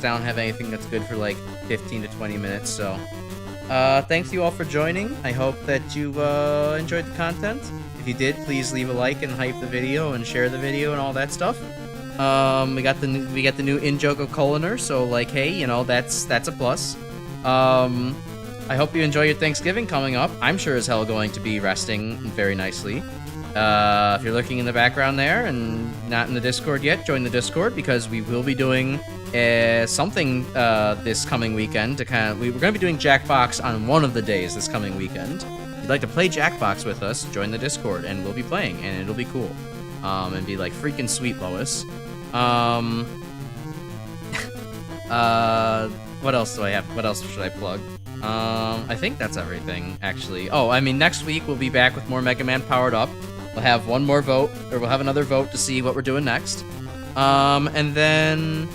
don't have anything that's good for like 15 to 20 minutes, so thanks you all for joining. I hope that you enjoyed the content. If you did, please leave a like and hype the video and share the video and all that stuff. We got the new in-joke of Coloner, so like, hey, you know, that's a plus. I hope you enjoy your Thanksgiving coming up. I'm sure as hell going to be resting very nicely. If you're looking in the background there and not in the Discord yet, join the Discord because we will be doing something this coming weekend. We're going to be doing Jackbox on one of the days this coming weekend. If you'd like to play Jackbox with us, join the Discord and we'll be playing and it'll be cool. And be like freaking sweet, Lois. What else do I have? What else should I plug? I think that's everything, actually. Oh, I mean, next week we'll be back with more Mega Man Powered Up. We'll have one more vote, or we'll have another vote to see what we're doing next. And then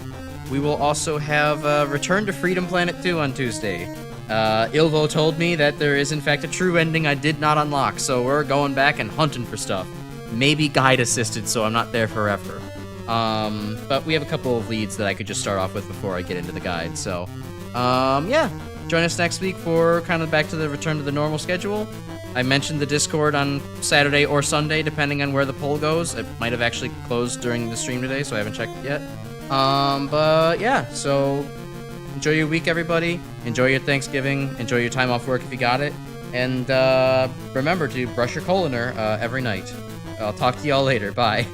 we will also have Return to Freedom Planet 2 on Tuesday. Ilvo told me that there is in fact a true ending I did not unlock, so we're going back and hunting for stuff. Maybe guide assisted, so I'm not there forever. But we have a couple of leads that I could just start off with before I get into the guide, so, yeah. Join us next week for kind of back to the return to the normal schedule. I mentioned the Discord on Saturday or Sunday, depending on where the poll goes. It might have actually closed during the stream today, so I haven't checked it yet. But yeah, so enjoy your week, everybody. Enjoy your Thanksgiving. Enjoy your time off work if you got it. And remember to brush your colander every night. I'll talk to y'all later. Bye.